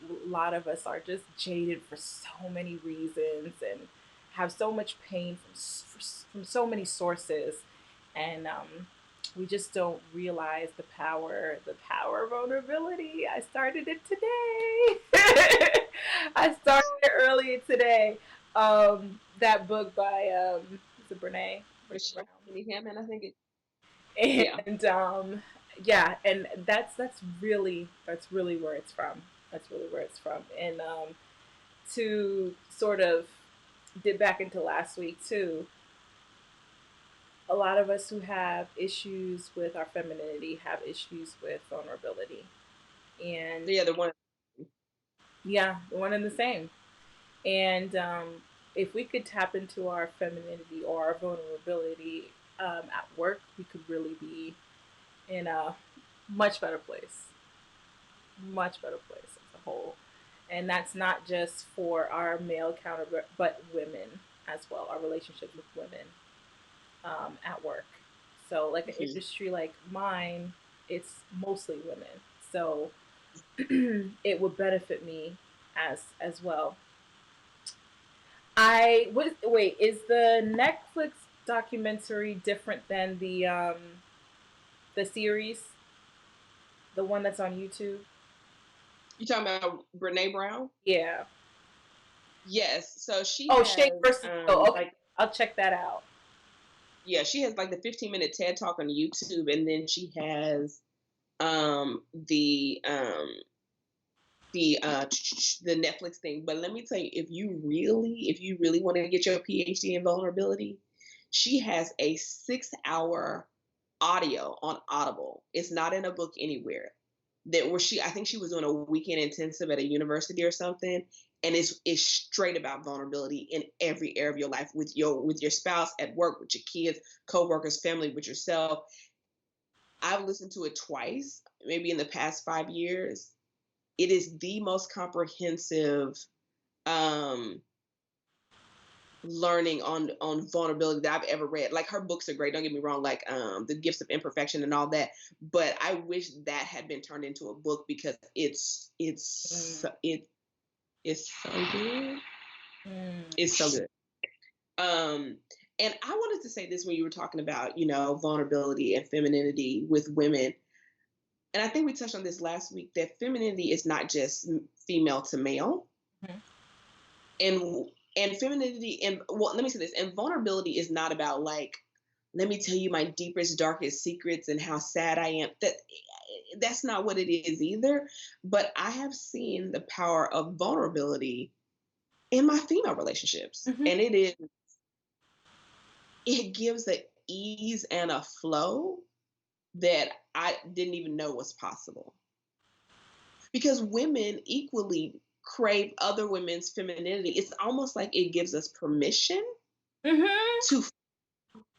think a lot of us are just jaded for so many reasons and have so much pain from so many sources, and we just don't realize the power of vulnerability. I started it today. I started it earlier today. That book by is it Brene Michelle Brown. Hammond, I think it. Yeah. And yeah, and that's really where it's from. That's really where it's from. And to sort of dip back into last week too, a lot of us who have issues with our femininity have issues with vulnerability. And Yeah, the one. yeah, one and the same. And if we could tap into our femininity or our vulnerability at work, we could really be in a much better place, much better place as a whole. And that's not just for our male counterpart, but women as well, our relationships with women at work. So, like an Mhm. industry like mine, it's mostly women. So, it would benefit me as well. Wait, is the Netflix documentary different than the series, the one that's on YouTube? You talking about Brene Brown? Yeah. Yes. So she Oh, Shane has versus Phil. Okay, like, I'll check that out. yeah, she has like the 15-minute TED talk on YouTube, and then she has the the Netflix thing. But let me tell you, if you really want to get your PhD in vulnerability, she has a 6 hour audio on Audible. It's not in a book anywhere. That where she I think she was doing a weekend intensive at a university or something. And it's straight about vulnerability in every area of your life, with your spouse, at work, with your kids, co-workers, family, with yourself. I've listened to it twice, maybe in the past 5 years. It is the most comprehensive um learning on vulnerability that I've ever read. Like, her books are great, don't get me wrong, like The Gifts of Imperfection and all that, but I wish that had been turned into a book, because Mm, it's so good. mm, It's so good. Um and I wanted to say this when you were talking about, vulnerability and femininity with women. And I think we touched on this last week, that femininity is not just female to male. mhm, and and femininity, and well, let me say this, and vulnerability is not about, like, let me tell you my deepest darkest secrets and how sad I am. That's not what it is either. But I have seen the power of vulnerability in my female relationships, mhm, and it gives a ease and a flow that I didn't even know was possible, because women equally crave other women's femininity. It's almost like it gives us permission mhm.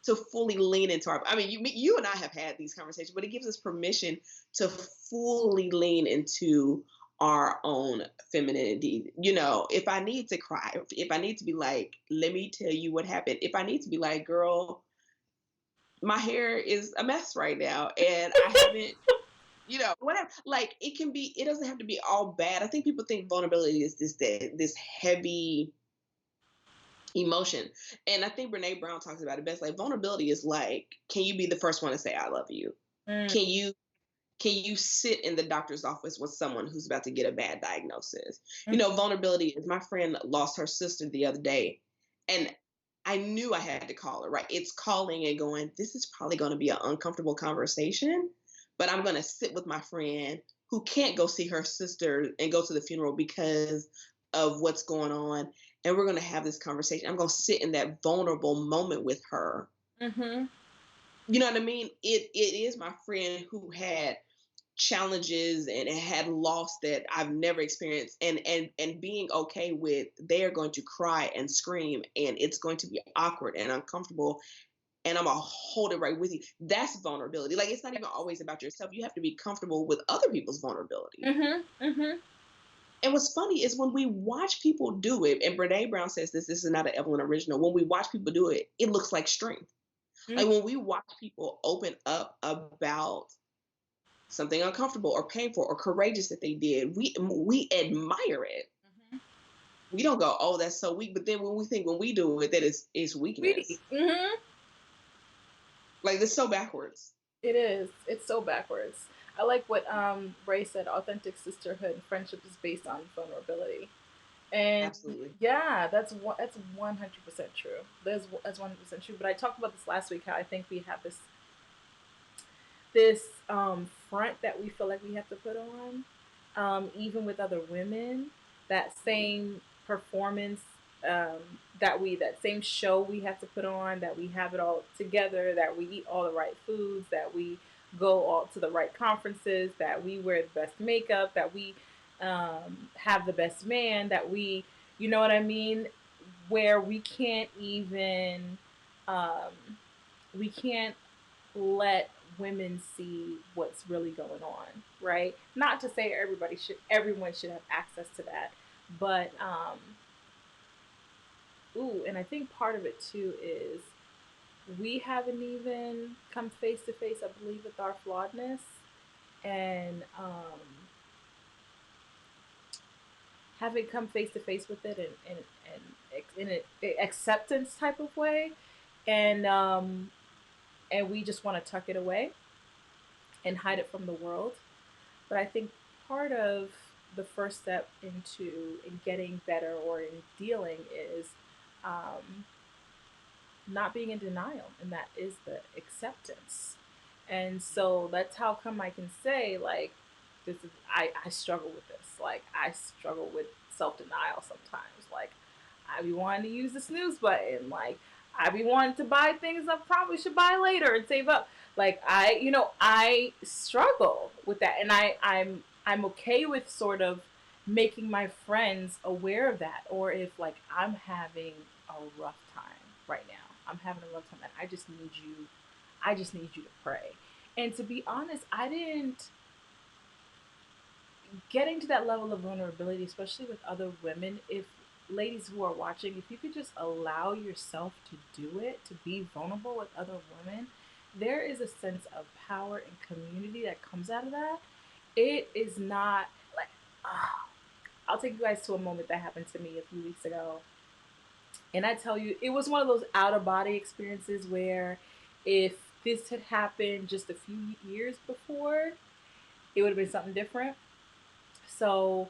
to fully lean into our, I mean, you and I have had these conversations, but it gives us permission to fully lean into our own femininity. If I need to cry, if I need to be like, let me tell you what happened, if I need to be like, girl, my hair is a mess right now and I haven't, whatever. Like, it doesn't have to be all bad. I think people think vulnerability is this heavy emotion. And I think Brene Brown talks about it best. Like, vulnerability is like, can you be the first one to say I love you? Mm, Can you sit in the doctor's office with someone who's about to get a bad diagnosis? mhm, Vulnerability is, my friend lost her sister the other day, and I knew I had to call her, right? It's calling and going, this is probably going to be an uncomfortable conversation, but I'm going to sit with my friend who can't go see her sister and go to the funeral because of what's going on. And we're going to have this conversation. I'm going to sit in that vulnerable moment with her. mhm, You know what I mean? It is my friend who had challenges and had loss that I've never experienced, and being okay with, they are going to cry and scream and it's going to be awkward and uncomfortable, and I'm gonna hold it right with you. That's vulnerability. Like, it's not even always about yourself. You have to be comfortable with other people's vulnerability. mhm, mhm, And what's funny is, when we watch people do it, and Brene Brown says this is not an Evelyn original, when we watch people do it, it looks like strength. mhm. Like, when we watch people open up about something uncomfortable or painful or courageous that they did, we admire it. Mhm. We don't go, oh, that's so weak. But then when we do it, that is Sweet. weakness. Mhm. Like, it's so backwards. It is. It's so backwards. I like what Ray said. Authentic sisterhood and friendship is based on vulnerability, and Absolutely. yeah, that's 100% true. That's 100% true. But I talked about this last week. How I think we have this front that we feel like we have to put on, even with other women. That same performance, that same show we have to put on. That we have it all together. That we eat all the right foods. That we go all to the right conferences. That we wear the best makeup. That we have the best man. That you know what I mean? Where um, we can't let women see what's really going on, right? Not to say everyone should have access to that, but and I think part of it too is we haven't even come face to face, I believe, with our flawedness, and haven't come face to face with it in an acceptance type of way, and we just want to tuck it away and hide it from the world. But I think part of the first step into in getting better or in dealing is um, not being in denial, and that is the acceptance. And so that's how come I can say, like, this is I struggle with this. Like I struggle with self denial sometimes. Like I be wanting to use the snooze button. Like I be wanting to buy things I probably should buy later and save up. Like I struggle with that, and I'm okay with sort of making my friends aware of that, or if like I'm having a rough time right now, I'm having a rough time, and I just need you to pray. And to be honest, I didn't getting to that level of vulnerability, especially with other women, if ladies who are watching, if you could just allow yourself to do it, to be vulnerable with other women, there is a sense of power and community that comes out of that. It is not like, I'll take you guys to a moment that happened to me a few weeks ago. And I tell you, it was one of those out of body experiences where if this had happened just a few years before, it would have been something different. So,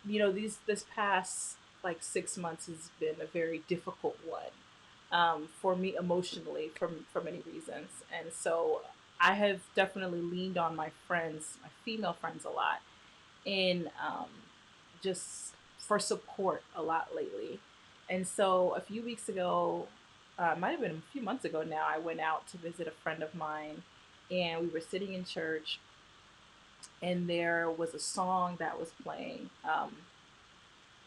these this past like 6 months has been a very difficult one for me emotionally for many reasons, and so I have definitely leaned on my friends, my female friends, a lot in just for support a lot lately. And so a few weeks ago, might have been a few months ago now, I went out to visit a friend of mine, and we were sitting in church, and there was a song that was playing.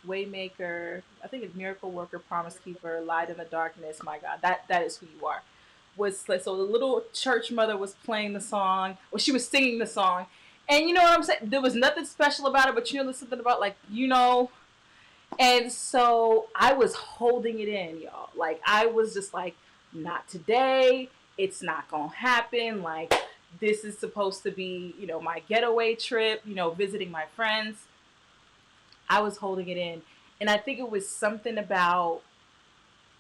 Waymaker, I think it's Miracle Worker, Promise Keeper, Light in the Darkness. My God, that is who you are. Was like, so the little church mother was playing the song, or she was singing the song, and you know what I'm saying. There was nothing special about it, but there's something about like and so I was holding it in, y'all. Like I was just like, not today. It's not gonna happen. Like this is supposed to be, my getaway trip. Visiting my friends. I was holding it in, and I think it was something about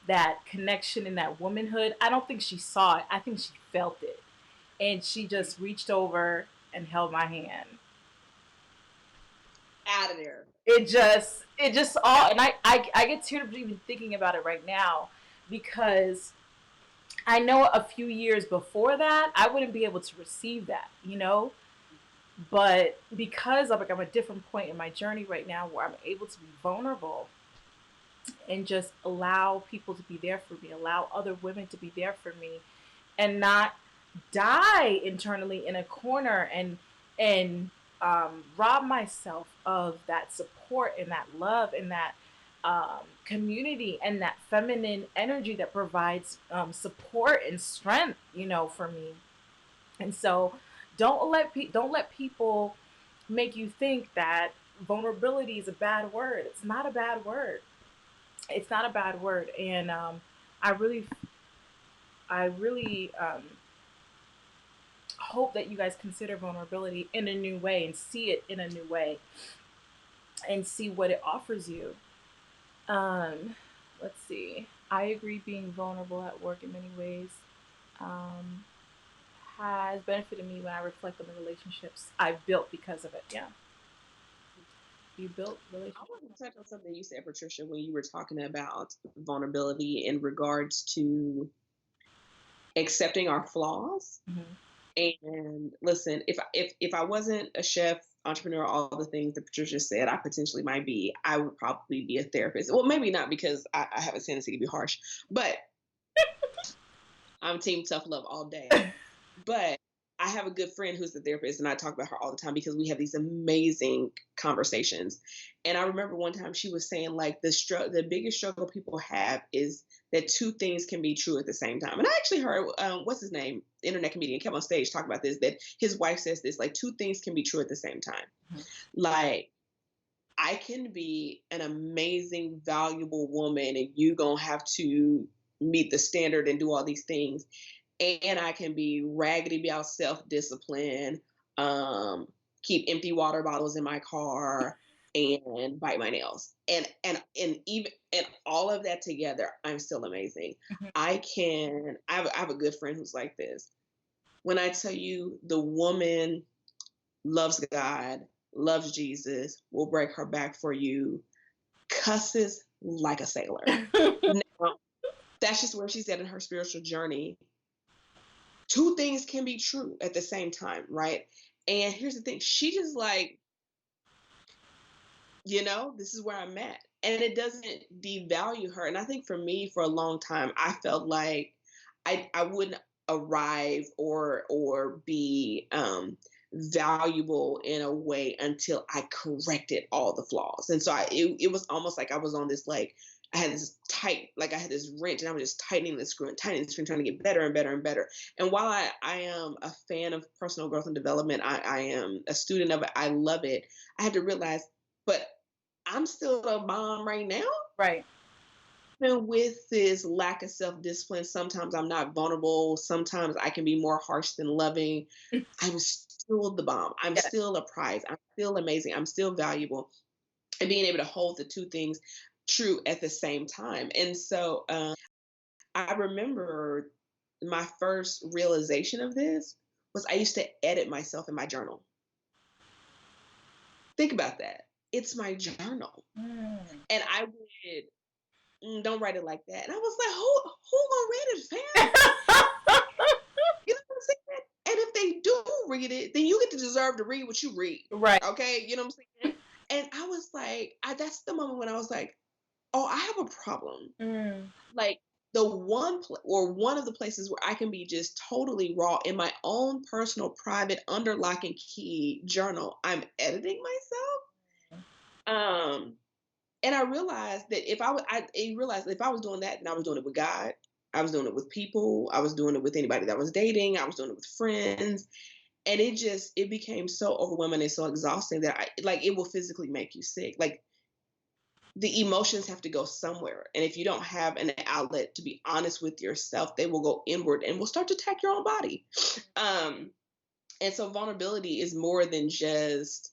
that connection and that womanhood. I don't think she saw it. I think she felt it, and she just reached over and held my hand. Out of there. It just all, and I get teared up even thinking about it right now, because I know a few years before that I wouldn't be able to receive that. But because I'm at a different point in my journey right now where I'm able to be vulnerable and just allow people to be there for me, allow other women to be there for me, and not die internally in a corner and rob myself of that support and that love and that community and that feminine energy that provides support and strength, for me. And so, don't let people make you think that vulnerability is a bad word. It's not a bad word. It's not a bad word, and I really, I really hope that you guys consider vulnerability in a new way and see it in a new way and see what it offers you. Um, let's see. I agree. Being vulnerable at work in many ways um, has benefited me when I reflect on the relationships I've built because of it. Yeah, you built I relationships. want to touch on something you said, Patricia, when you were talking about vulnerability in regards to accepting our flaws. Mm-hmm. And listen, if I wasn't a chef, entrepreneur, all the things that Patricia said, I potentially might be. I would probably be a therapist. Well, maybe not because I have a tendency to be harsh, but I'm team tough love all day. But I have a good friend who's a therapist, and I talk about her all the time because we have these amazing conversations. And I remember one time she was saying like the biggest struggle people have is that two things can be true at the same time. And I actually heard what's his name, internet comedian, came on stage talk about this, that his wife says this, like two things can be true at the same time. Mm-hmm. Like I can be an amazing, valuable woman, and you gonna have to meet the standard and do all these things, and I can be raggedy about self discipline, um, keep empty water bottles in my car, and bite my nails, and even and all of that together, I'm still amazing. Mm-hmm. I have a good friend who's like this. When I tell you the woman loves God, loves Jesus, will break her back for you, cusses like a sailor. Now, that's just where she's at in her spiritual journey. Two things can be true at the same time, right? And here's the thing, she just like, this is where I'm at. And it doesn't devalue her. And I think for me, for a long time, I felt like I wouldn't arrive or be valuable in a way until I corrected all the flaws. And so it was almost like I was on this like I had this tight, like I had this wrench and I was just tightening the screw and tightening the screw, trying to get better and better and better. And while I am a fan of personal growth and development, I am a student of it, I love it. I had to realize, but I'm still a mom right now. Right. And with this lack of self discipline, sometimes I'm not vulnerable. Sometimes I can be more harsh than loving. I'm still the bomb. I'm Yes. still a prize. I'm still amazing. I'm still valuable. And being able to hold the two things true at the same time. And so I remember my first realization of this was I used to edit myself in my journal. Think about that. It's my journal. Mm. And I would don't write it like that. And I was like, who gonna read it, fam? You know what I'm saying? And if they do read it, then you get to deserve to read what you read. Right. Okay, you know what I'm saying? And I was like, that's the moment when I was like, oh, I have a problem. Mm. Like the one of the places where I can be just totally raw in my own personal, private, under lock and key journal. I'm editing myself. And I realized that if I realized that if I was doing that, then I was doing it with God. I was doing it with people. I was doing it with anybody that was dating. I was doing it with friends. And it became so overwhelming and so exhausting that it will physically make you sick. Like the emotions have to go somewhere. And if you don't have an outlet to be honest with yourself, they will go inward and will start to attack your own body. Um, and so vulnerability is more than just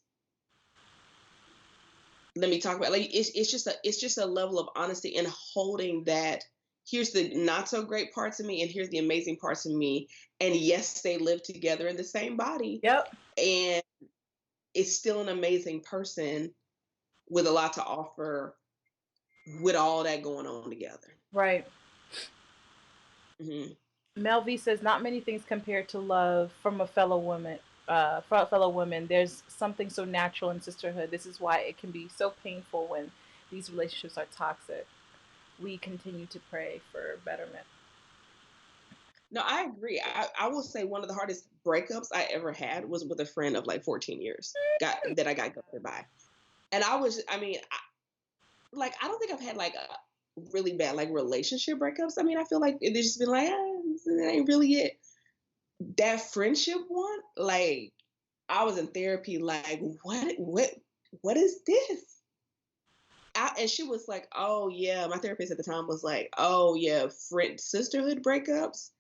let me talk about like it's just a level of honesty and holding that here's the not so great parts of me and here's the amazing parts of me, and yes, they live together in the same body, Yep. and it's still an amazing person with a lot to offer with all that going on together. Right. Hmm. Mel V says, "Not many things compared to love from a fellow woman. For fellow women, there's something so natural in sisterhood. This is why it can be so painful when these relationships are toxic. We continue to pray for betterment." No, I agree. I will say one of the hardest breakups I ever had was with a friend of like 14 years got that I got ghosted by. And I don't think I've had like a really bad like relationship breakups. I mean, I feel like it's just been like, that ain't really it. That friendship one, like I was in therapy, like what is this? And she was like, oh yeah, my therapist at the time was like, oh yeah, friend sisterhood breakups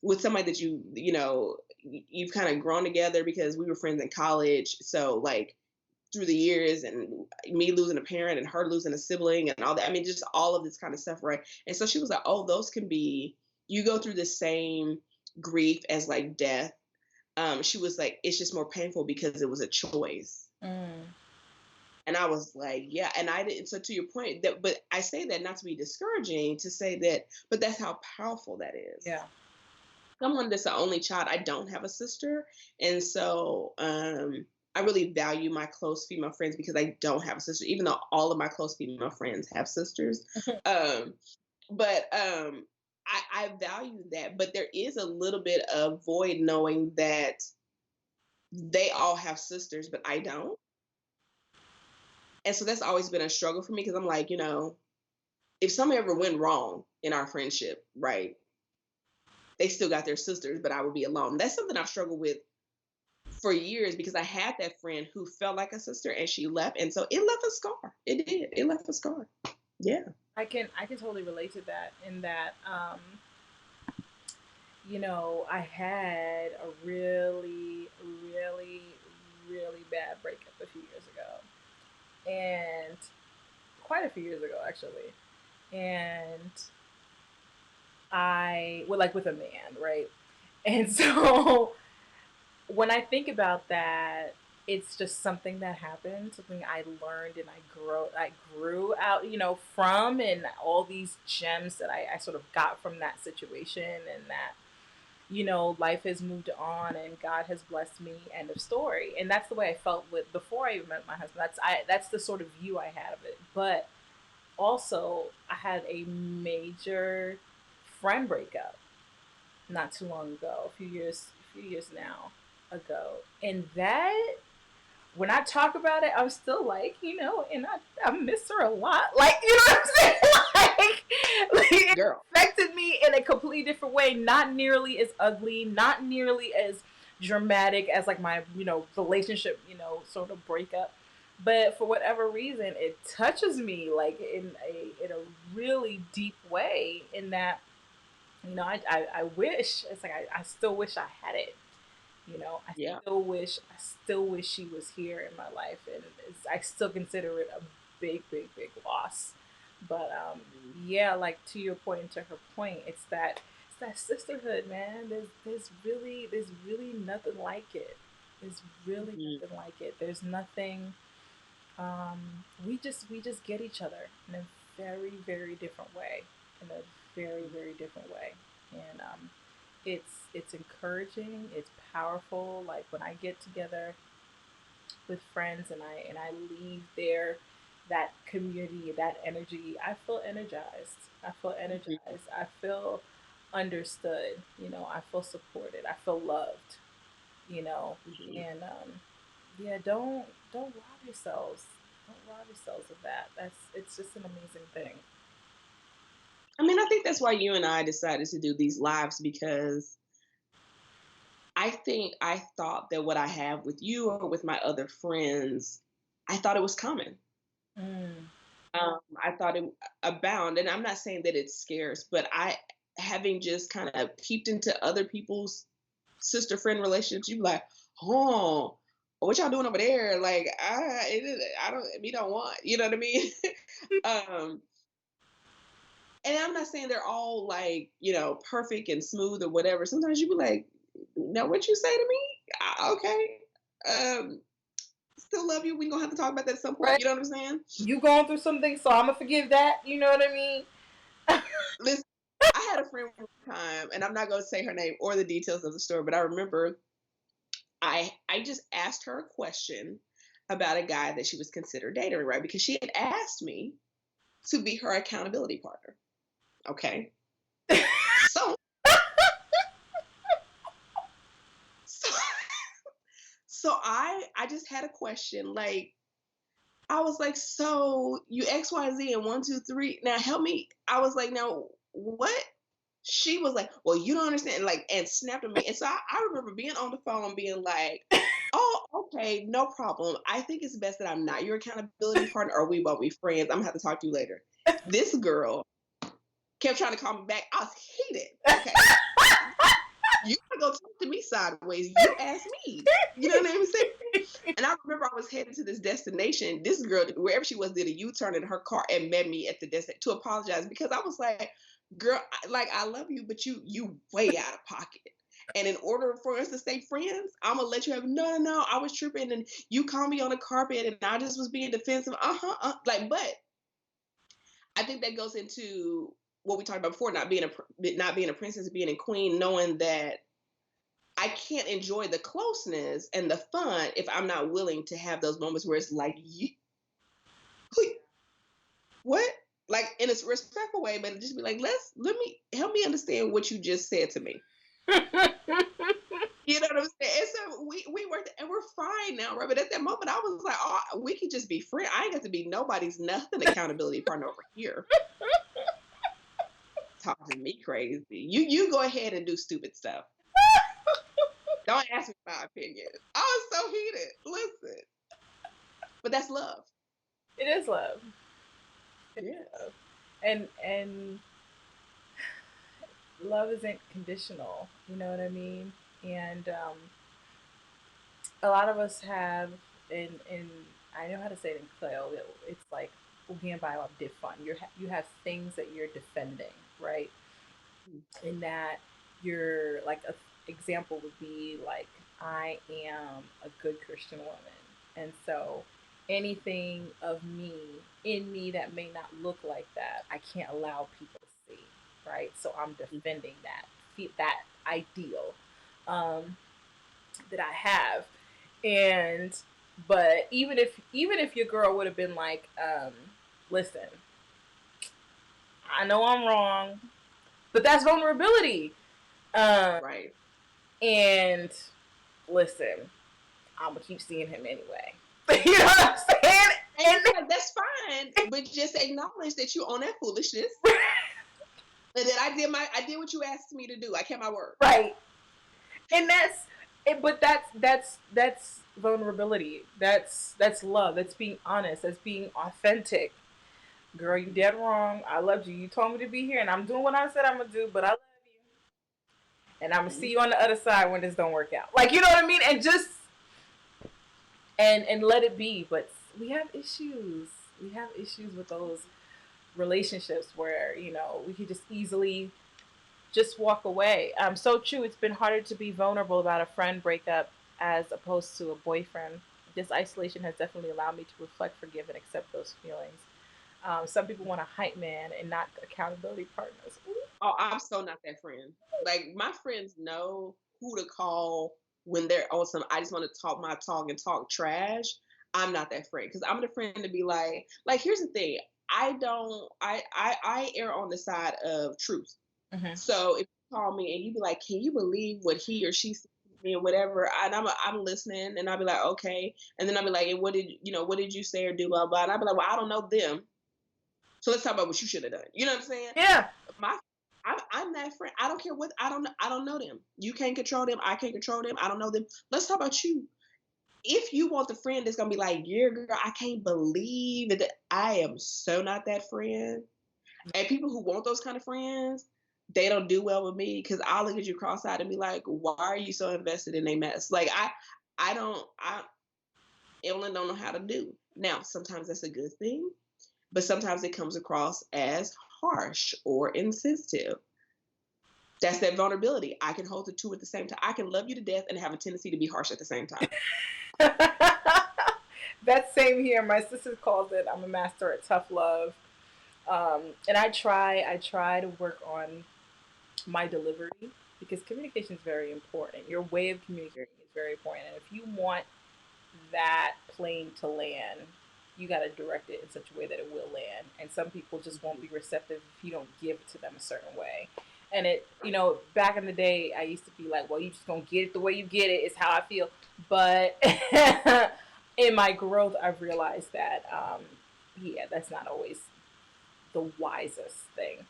with somebody that you've kind of grown together because we were friends in college. So like through the years and me losing a parent and her losing a sibling and all that. I mean, just all of this kind of stuff, right? And so she was like, oh, those can be, you go through the same grief as like death. She was like, it's just more painful because it was a choice. Mm. And I was like, yeah. And I didn't, so to your point, but I say that not to be discouraging, to say that, but that's how powerful that is. Yeah. Someone that's the only child. I don't have a sister. And so I really value my close female friends because I don't have a sister, even though all of my close female friends have sisters. um, but I value that. But there is a little bit of void knowing that they all have sisters, but I don't. And so that's always been a struggle for me because I'm like, if something ever went wrong in our friendship, right? They still got their sisters, but I would be alone. That's something I've struggled with for years because I had that friend who felt like a sister and she left. And so it left a scar. It did. It left a scar. Yeah. I can totally relate to that in that I had a really, really, really bad breakup a few years ago. And quite a few years ago actually. And like with a man, right? And so when I think about that, it's just something that happened, something I learned and I grew out, from, and all these gems that I sort of got from that situation and that life has moved on and God has blessed me. End of story. And that's the way I felt with before I even met my husband. That's the sort of view I had of it. But also, I had a major friend breakup not too long ago, a few years now ago, and that when I talk about it, I'm still like, and I miss her a lot. Like, you know what I'm saying? Like it Girl. affected me in a completely different way. Not nearly as ugly, not nearly as dramatic as like my, relationship, sort of breakup. But for whatever reason, it touches me like in a really deep way. In that, I wish it's like I still wish I had it. I Yeah. still wish she was here in my life, and I still consider it a big, big, big loss. But yeah, like to your point and to her point, it's that sisterhood, man. There's really nothing like it. There's really Mhm. nothing like it. There's nothing. We just get each other in a very, very different way, in a very, very different way, and it's encouraging. It's powerful. Like when I get together with friends and I leave there, that community, that energy, I feel energized. I feel Mhm. energized. I feel understood. I feel supported. I feel loved. You know, Mhm. and yeah, don't rob yourselves. Don't rob yourselves of that. It's just an amazing thing. I mean, I think that's why you and I decided to do these lives, because I think I thought that what I have with you or with my other friends, I thought it was common. Mm, I thought it abound, and I'm not saying that it's scarce, but having just kind of peeped into other people's sister friend relationships, you be like, oh, what y'all doing over there? Like, I don't, we don't want, you know what I mean? um, and I'm not saying they're all like, perfect and smooth or whatever. Sometimes you be like, now what you say to me? Okay. Um, Still love you. We gonna have to talk about that at some point. right? You know what I'm saying? You going through something, so I'm gonna forgive that. You know what I mean? Listen, I had a friend one time, and I'm not gonna say her name or the details of the story, but I remember I just asked her a question about a guy that she was considered dating, right? Because she had asked me to be her accountability partner. Okay. So so so I just had a question. Like, I was like, so you XYZ and 1, 2, 3. Now help me. I was like, now what? She was like, well, you don't understand, like, and snapped at me. And so I remember being on the phone being like, oh, okay, no problem. I think it's best that I'm not your accountability partner, or we won't be friends. I'm gonna have to talk to you later. This girl kept trying to call me back. I was heated. Okay. You gotta go talk to me sideways. You asked me. You know what I'm saying? And I remember I was headed to this destination. This girl, wherever she was, did a U-turn in her car and met me at the destination to apologize, because I was like, "Girl, like, I love you, but you way out of pocket. And in order for us to stay friends, I'm gonna let you have no, no, no. I was tripping, and you called me on the carpet, and I just was being defensive. Like, but I think that goes into what we talked about before, not being a princess, being a queen, knowing that I can't enjoy the closeness and the fun if I'm not willing to have those moments where it's like, what? Like, in a respectful way, but just be like, let me help me understand what you just said to me. You know what I'm saying? And so we worked and we're fine now, right? But at that moment, I was like, oh, we could just be friends. I ain't got to be nobody's nothing accountability partner over here. Talking me crazy. You go ahead and do stupid stuff. Don't ask me my opinion. I was so heated. Listen, but that's love. It is love. It is Yes. love. And love isn't conditional. You know what I mean? And a lot of us have in I know how to say it in Creole. It's like again by defund. You have things that you're defending, right? In that you're like a example would be like I am a good Christian woman, and so anything of me in me that may not look like that, I can't allow people to see, right? So I'm defending that ideal um, that I have. And but even if your girl would have been like, listen, I know I'm wrong, but that's vulnerability. Um, Right. and listen, I'm gonna keep seeing him anyway. You know what I'm saying? And And it's like, that's fine, but just acknowledge that you own that foolishness. And that I did what you asked me to do. I kept my word. right, and but that's vulnerability. That's love. That's being honest. That's being authentic. Girl, you dead wrong. I loved you. You told me to be here, and I'm doing what I said I'm gonna do. But I love you, and I'm gonna see Mhm. you on the other side when this don't work out. Like, you know what I mean? And just and let it be. But we have issues. We have issues with those relationships where we could just easily just walk away. So true. It's been harder to be vulnerable about a friend breakup as opposed to a boyfriend. This isolation has definitely allowed me to reflect, forgive, and accept those feelings. Some people want a hype man and not accountability partners. Ooh. Oh, I'm so not that friend. Like, my friends know who to call when they're on some, I just want to talk my talk and talk trash. I'm not that friend because I'm the friend to be like, here's the thing. I don't I err on the side of truth. Mm-hmm. So if you call me and you be like, can you believe what he or she said to me or whatever? And I'm listening and I'll be like, okay. And then I'll be like, and what did you say or do, blah blah. And I'll be like, well, I don't know them. So let's talk about what you should have done. You know what I'm saying? Yeah. My I'm that friend. I don't care what I don't know them. You can't control them. I can't control them. I don't know them. Let's talk about you. If you want the friend that's gonna be like, yeah, girl, I can't believe it. I am so not that friend. And people who want those kind of friends, they don't do well with me because I'll look at you cross-eyed and be like, why are you so invested in a mess? Like I don't I Ellen don't know how to do. Now, sometimes that's a good thing, but sometimes it comes across as harsh or insensitive. That's that vulnerability. I can hold the two at the same time. I can love you to death and have a tendency to be harsh at the same time. That same here. My sister calls it. I'm a master at tough love, and I try to work on my delivery because communication is very important. Your way of communicating is very important, and if you want that plane to land, you got to direct it in such a way that it will land. And some people just won't be receptive if you don't give it to them a certain way. And Right. back in the day, I used to be like, well, you just gonna get it the way you get it. It's how I feel. But in my growth, I've realized that, yeah, that's not always the wisest thing.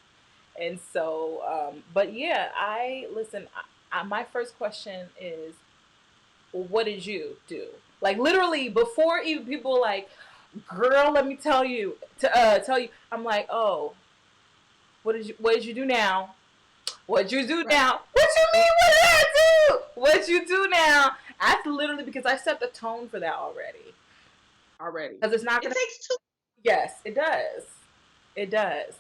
And so, but yeah, I listen. My first question is, well, what did you do? Like literally before even people were like, girl, let me tell you. I'm like, oh, what did you do now? What you do Right. now? What you mean? What did I do? What you do now? That's literally because I set the tone for that already. Already. Because it's not It gonna. takes two. Yes, it does. It does.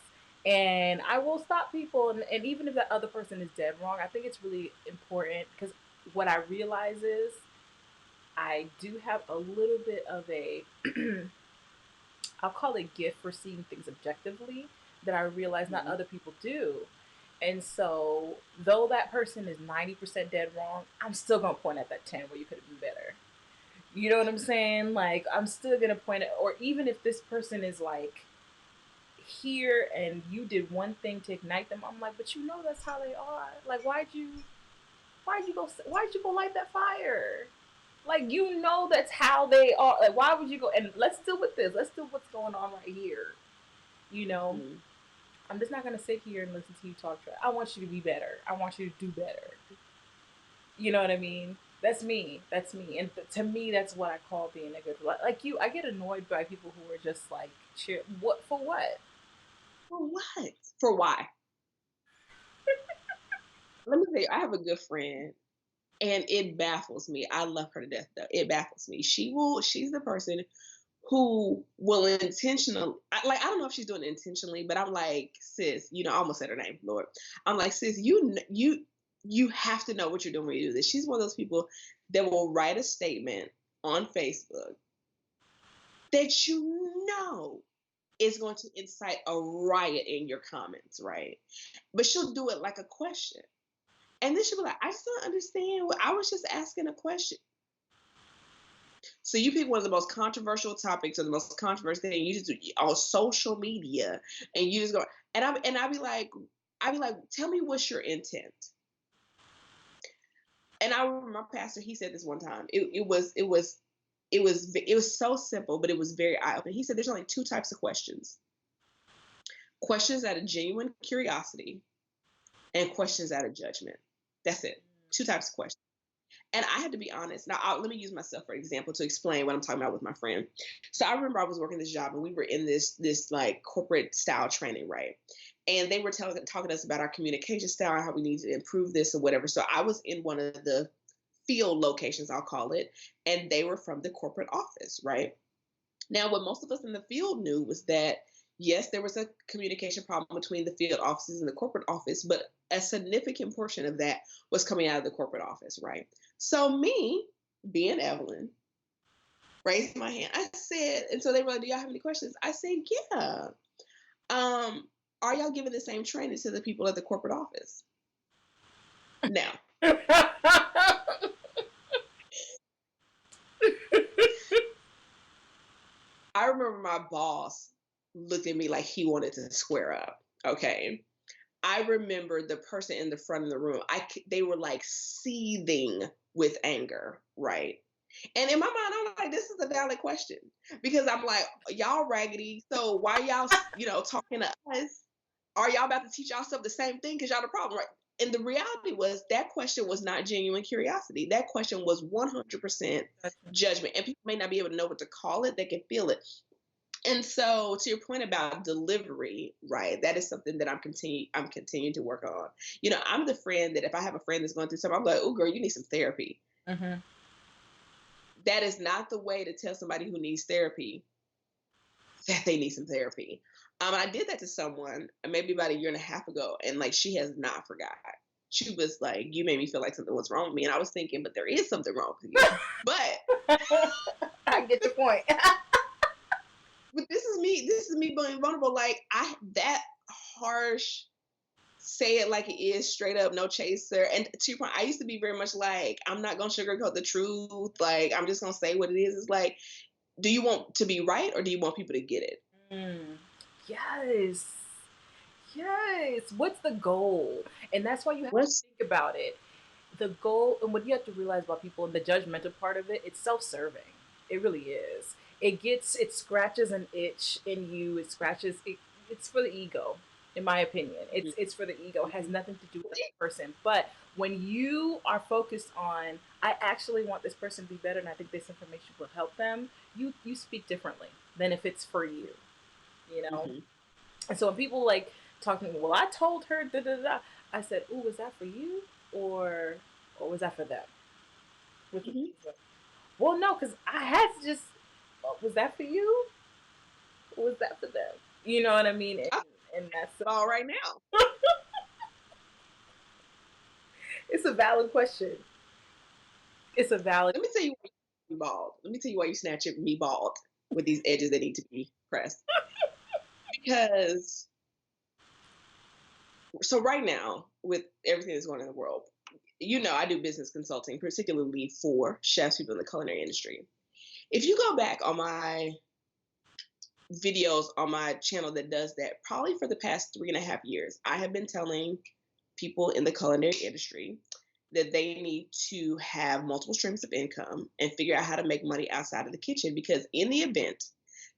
And I will stop people, and even if that other person is dead wrong, I think it's really important because what I realize is I do have a little bit of a I'll call it gift for seeing things objectively that I realize not Mhm. other people do. And so, though that person is 90% dead wrong, I'm still gonna point at that 10 where you could have been better. You know what I'm saying? Like, I'm still gonna point at, or even if this person is like here and you did one thing to ignite them, I'm like, but you know that's how they are. Like, why'd you go light that fire? Like, you know that's how they are. Like, why would you go? And let's deal with this. Let's deal with what's going on right here. You know, Mhm. I'm just not gonna sit here and listen to you talk trash. I want you to be better. I want you to do better. You know what I mean? That's me. That's me. And to me, that's what I call being a good. Like you, I get annoyed by people who are just like, cheer. What for? What? For what? For why? Let me tell you, I have a good friend and it baffles me. I love her to death though. It baffles me. She's the person who will intentionally, I don't know if she's doing it intentionally, but I'm like, sis, I almost said her name, Lord. I'm like, sis, you have to know what you're doing when you do this. She's one of those people that will write a statement on Facebook that is going to incite a riot in your comments, right? But she'll do it like a question. And then she'll be like, I just don't understand. I was just asking a question. So you pick one of the most controversial topics or the most controversial thing you just do on social media, and you just go, I'd be like, tell me what's your intent. And I remember my pastor, he said this one time. It was so simple, but it was very eye opening. He said there's only two types of questions: questions out of genuine curiosity and questions out of judgment. That's it. Two types of questions. And I had to be honest. Now, let me use myself for example to explain what I'm talking about with my friend. So I remember I was working this job and we were in this like corporate style training, right? And they were talking to us about our communication style and how we need to improve this or whatever. So I was in one of the field locations, I'll call it, and they were from the corporate office, right? Now, what most of us in the field knew was that, yes, there was a communication problem between the field offices and the corporate office, but a significant portion of that was coming out of the corporate office, right? So, me, being Evelyn, raised my hand. I said, and so they were like, do y'all have any questions? I said, yeah. Um, are y'all giving the same training to the people at the corporate office? Now, I remember my boss looked at me like he wanted to square up. Okay. I remember the person in the front of the room. They were like seething with anger, right? And in my mind, I'm like, this is a valid question because I'm like, y'all raggedy. So why y'all, talking to us? Are y'all about to teach y'all stuff the same thing? Because y'all the problem, right? And the reality was that question was not genuine curiosity. That question was 100% judgment. And people may not be able to know what to call it. They can feel it. And so to your point about delivery, right? That is something that I'm continuing to work on. I'm the friend that if I have a friend that's going through something, I'm like, oh girl, you need some therapy. Mm-hmm. That is not the way to tell somebody who needs therapy that they need some therapy. I did that to someone maybe about a year and a half ago, and like she has not forgot. She was like, you made me feel like something was wrong with me. And I was thinking, but there is something wrong with you. But I get your point. but this is me being vulnerable. Like that harsh, say it like it is, straight up, no chaser. And to your point, I used to be very much like, I'm not gonna sugarcoat the truth. Like I'm just gonna say what it is. It's like, do you want to be right or do you want people to get it? Mm. Yes. Yes. What's the goal? And that's why you have to What's think about it. The goal, and what you have to realize about people and the judgmental part of it, it's self-serving. It really is. It scratches an itch in you. It's for the ego, in my opinion. It's for the ego. It has nothing to do with the person. But when you are focused on, I actually want this person to be better, and I think this information will help them. You speak differently than if it's for you. You know. mm-hmm, And so when people like talking, well, I told her da da da. I said, "Ooh, was that for you, or was that for them?" Which mm-hmm, well, no, because I had to just. Was that for you? Or was that for them? You know what I mean? And that's all right now. it's a valid question. It's a valid. Let me tell you why you bald. Let me tell you why you snatch me bald with these edges that need to be pressed. Because so right now, with everything that's going on in the world, I do business consulting, particularly for chefs, people in the culinary industry. If you go back on my videos on my channel that does that, probably for the past 3.5 years, I have been telling people in the culinary industry that they need to have multiple streams of income and figure out how to make money outside of the kitchen, because in the event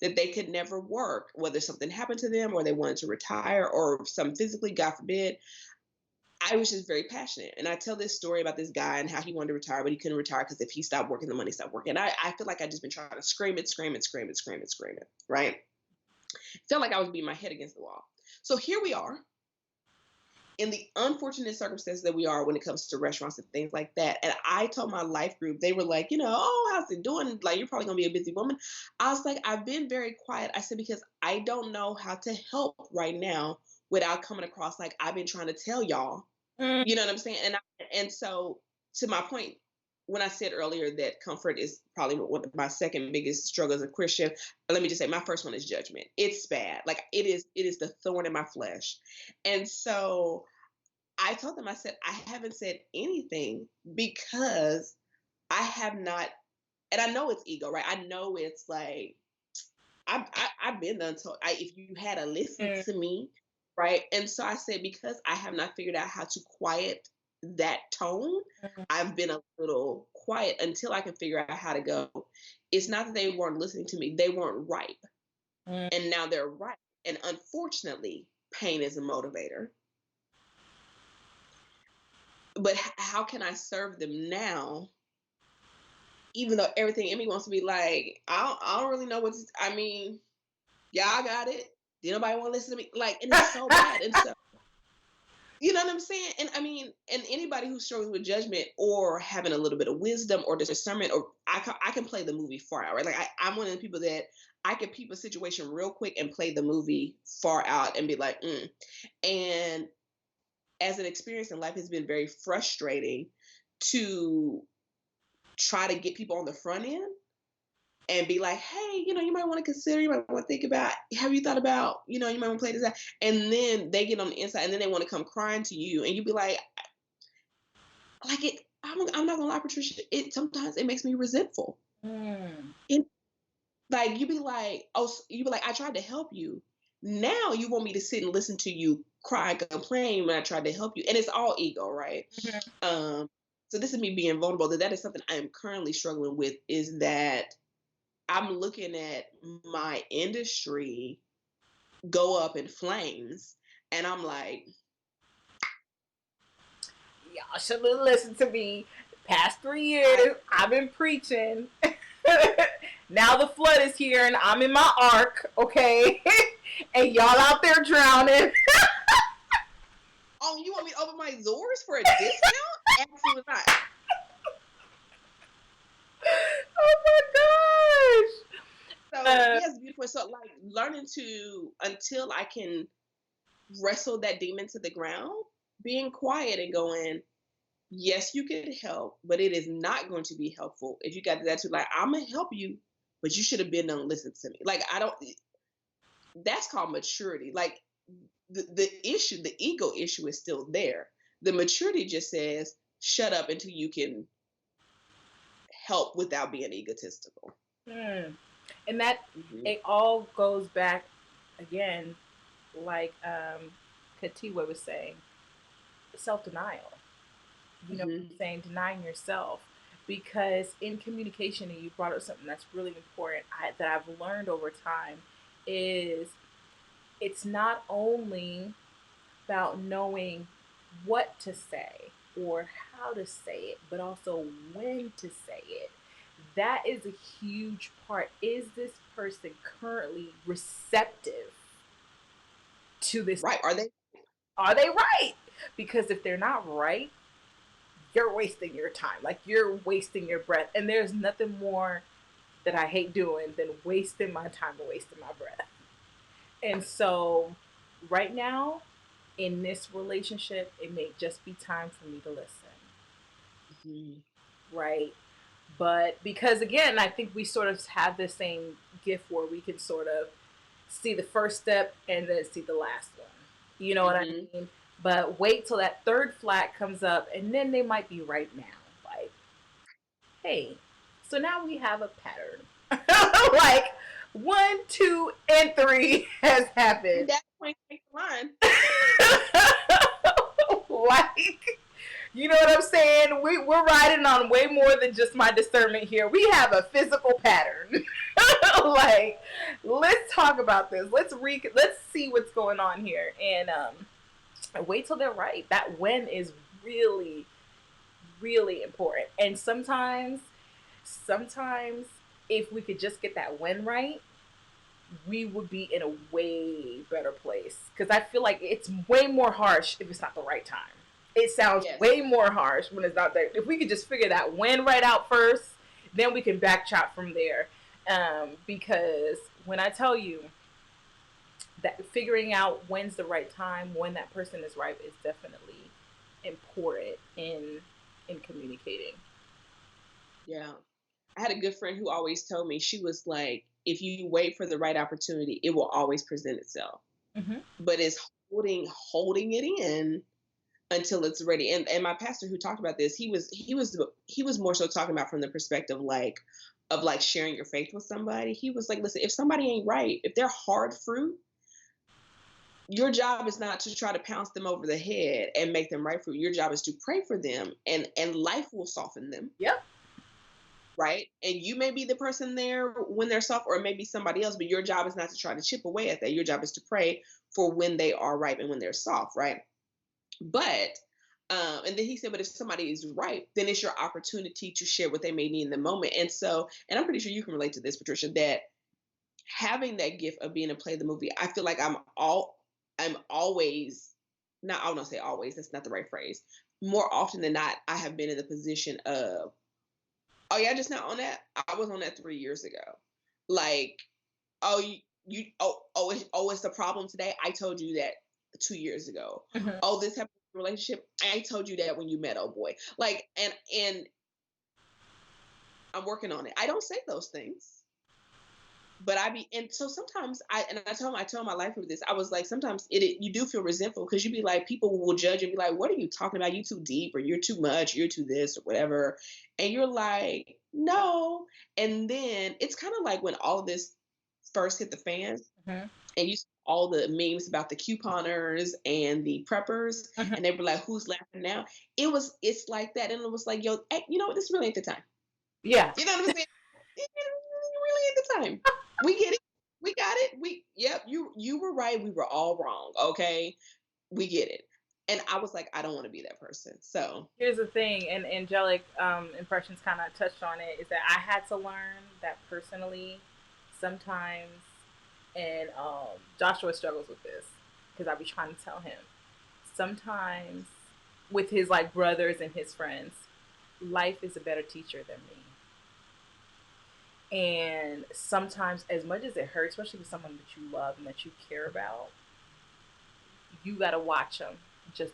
that they could never work, whether something happened to them or they wanted to retire or some physically, God forbid, I was just very passionate. And I tell this story about this guy and how he wanted to retire, but he couldn't retire because if he stopped working, the money stopped working. I feel like I just been trying to scream it, right? Felt like I was beating my head against the wall. So here we are in the unfortunate circumstances that we are when it comes to restaurants and things like that. And I told my life group, they were like, oh, how's it doing? Like, you're probably gonna be a busy woman. I was like, I've been very quiet. I said, because I don't know how to help right now without coming across like I've been trying to tell y'all. Mm. You know what I'm saying? And so to my point, when I said earlier that comfort is probably one of my second biggest struggles as a Christian, let me just say my first one is judgment. It's bad. Like it is the thorn in my flesh. And so I told them, I said, I haven't said anything because I have not, and I know it's ego, right? I know it's like, I've been done told, if you had to listen Mm, to me, right? And so I said, because I have not figured out how to quiet that tone, mm, I've been a little quiet until I can figure out how to go. It's not that they weren't listening to me, they weren't ripe. mm. And now they're ripe. And unfortunately, pain is a motivator. But how can I serve them now? Even though everything in me wants to be like, I don't really know what's, I mean, y'all got it. Did nobody want to listen to me? Like, and it's so bad. And so, you know what I'm saying? And I mean, and anybody who's struggling with judgment or having a little bit of wisdom or discernment, or I can play the movie far out, right? Like, I'm one of the people that I can peep a situation real quick and play the movie far out and be like, mm. And as an experience in life, has been very frustrating to try to get people on the front end and be like, hey, you might want to consider, you might want to think about, have you thought about, you might want to play this out. And then they get on the inside and then they want to come crying to you. And you be like it, I'm not gonna lie, Patricia, it sometimes it makes me resentful. Mm. It, like you be like, oh, you be like, I tried to help you. Now you want me to sit and listen to you cry and complain when I tried to help you. And it's all ego, right? Mhm. Um, so this is me being vulnerable. That is something I am currently struggling with, is that I'm looking at my industry go up in flames, and I'm like, Y'all should have listened to me. Past 3 years, I I've been preaching. Now the flood is here, and I'm in my ark, okay? And y'all out there drowning. oh, you want me to open my doors for a discount? Absolutely not. Oh my So gosh. yes, beautiful. So like learning to, until I can wrestle that demon to the ground, being quiet and going, yes, you could help, but it is not going to be helpful if you got that to like, I'm gonna help you, but you should have been done listen to me. Like I don't, that's called maturity. Like the issue, the ego issue is still there. The maturity just says, shut up until you can help without being egotistical. Mm. And that Mm-hmm. it all goes back again, like Katiwa was saying, self denial. You know what Mm-hmm. I'm saying? Denying yourself. Because in communication, and you brought up something that's really important that I've learned over time, is it's not only about knowing what to say or how to say it, but also when to say it. That is a huge part. Is this person currently receptive to this? Right? Are they? Are they right? Because if they're not right, you're wasting your time. Like you're wasting your breath. And there's nothing more that I hate doing than wasting my time and wasting my breath. And so, right now, in this relationship, it may just be time for me to listen, Mm-hmm. right? But because again, I think we sort of have the same gift where we can sort of see the first step and then see the last one. You know what I Mm-hmm. mean? But wait till that third flag comes up, and then they might be right now. Like, hey, so now we have a pattern. Like, 1, 2, and 3 has And happened. that point takes the line. Like, you know what I'm saying? We're riding on way more than just my discernment here. We have a physical pattern. Like, let's talk about this. Let's see what's going on here, and wait till they're right. That when is really, really important. And sometimes if we could just get that when right, we would be in a way better place. Because I feel like it's way more harsh if it's not the right time. It sounds Yes. way more harsh when it's not there. If we could just figure that when right out first, then we can backtrack from there. Because when I tell you that figuring out when's the right time, when that person is right, is definitely important in communicating. Yeah. I had a good friend who always told me, she was like, if you wait for the right opportunity, it will always present itself. Mm-hmm. But it's holding it in until it's ready. And my pastor who talked about this, he was more so talking about from the perspective like of like sharing your faith with somebody. He was like, listen, if somebody ain't right, if they're hard fruit, your job is not to try to pounce them over the head and make them right fruit. Your job is to pray for them, and life will soften them. Yep. Right. And you may be the person there when they're soft, or it may be somebody else, but your job is not to try to chip away at that. Your job is to pray for when they are ripe and when they're soft. Right. But and then he said, but if somebody is ripe, then it's your opportunity to share what they may need in the moment. And so, and I'm pretty sure you can relate to this, Patricia, that having that gift of being able to play the movie, I feel like I'm always, not, I don't say always, that's not the right phrase. More often than not, I have been in the position of, oh yeah, just not on that. I was on that 3 years ago. Like, oh, it's the problem today. I told you that 2 years ago. Mm-hmm. Oh, this happened in a relationship. I told you that when you met, oh boy. Like, and I'm working on it. I don't say those things. But and so sometimes I told my life with this. I was like, sometimes you do feel resentful because you be like, people will judge and be like, what are you talking about? You too deep, or you're too much, you're too this, or whatever. And you're like, no. And then it's kind of like when all of this first hit the fan, Mm-hmm. and you saw all the memes about the couponers and the preppers, Mm-hmm. and they were like, who's laughing now? It's like that. And it was like, yo, hey, you know what? This really ain't the time. Yeah. You know what I'm saying? It really ain't the time. We get it. We got it. Yep, you were right. We were all wrong. Okay. We get it. And I was like, I don't want to be that person. So Here's the thing, and angelic impressions kind of touched on it, is that I had to learn that personally sometimes, and Joshua struggles with this because I be trying to tell him sometimes with his like brothers and his friends, life is a better teacher than me. And sometimes, as much as it hurts, especially with someone that you love and that you care about, you gotta watch them.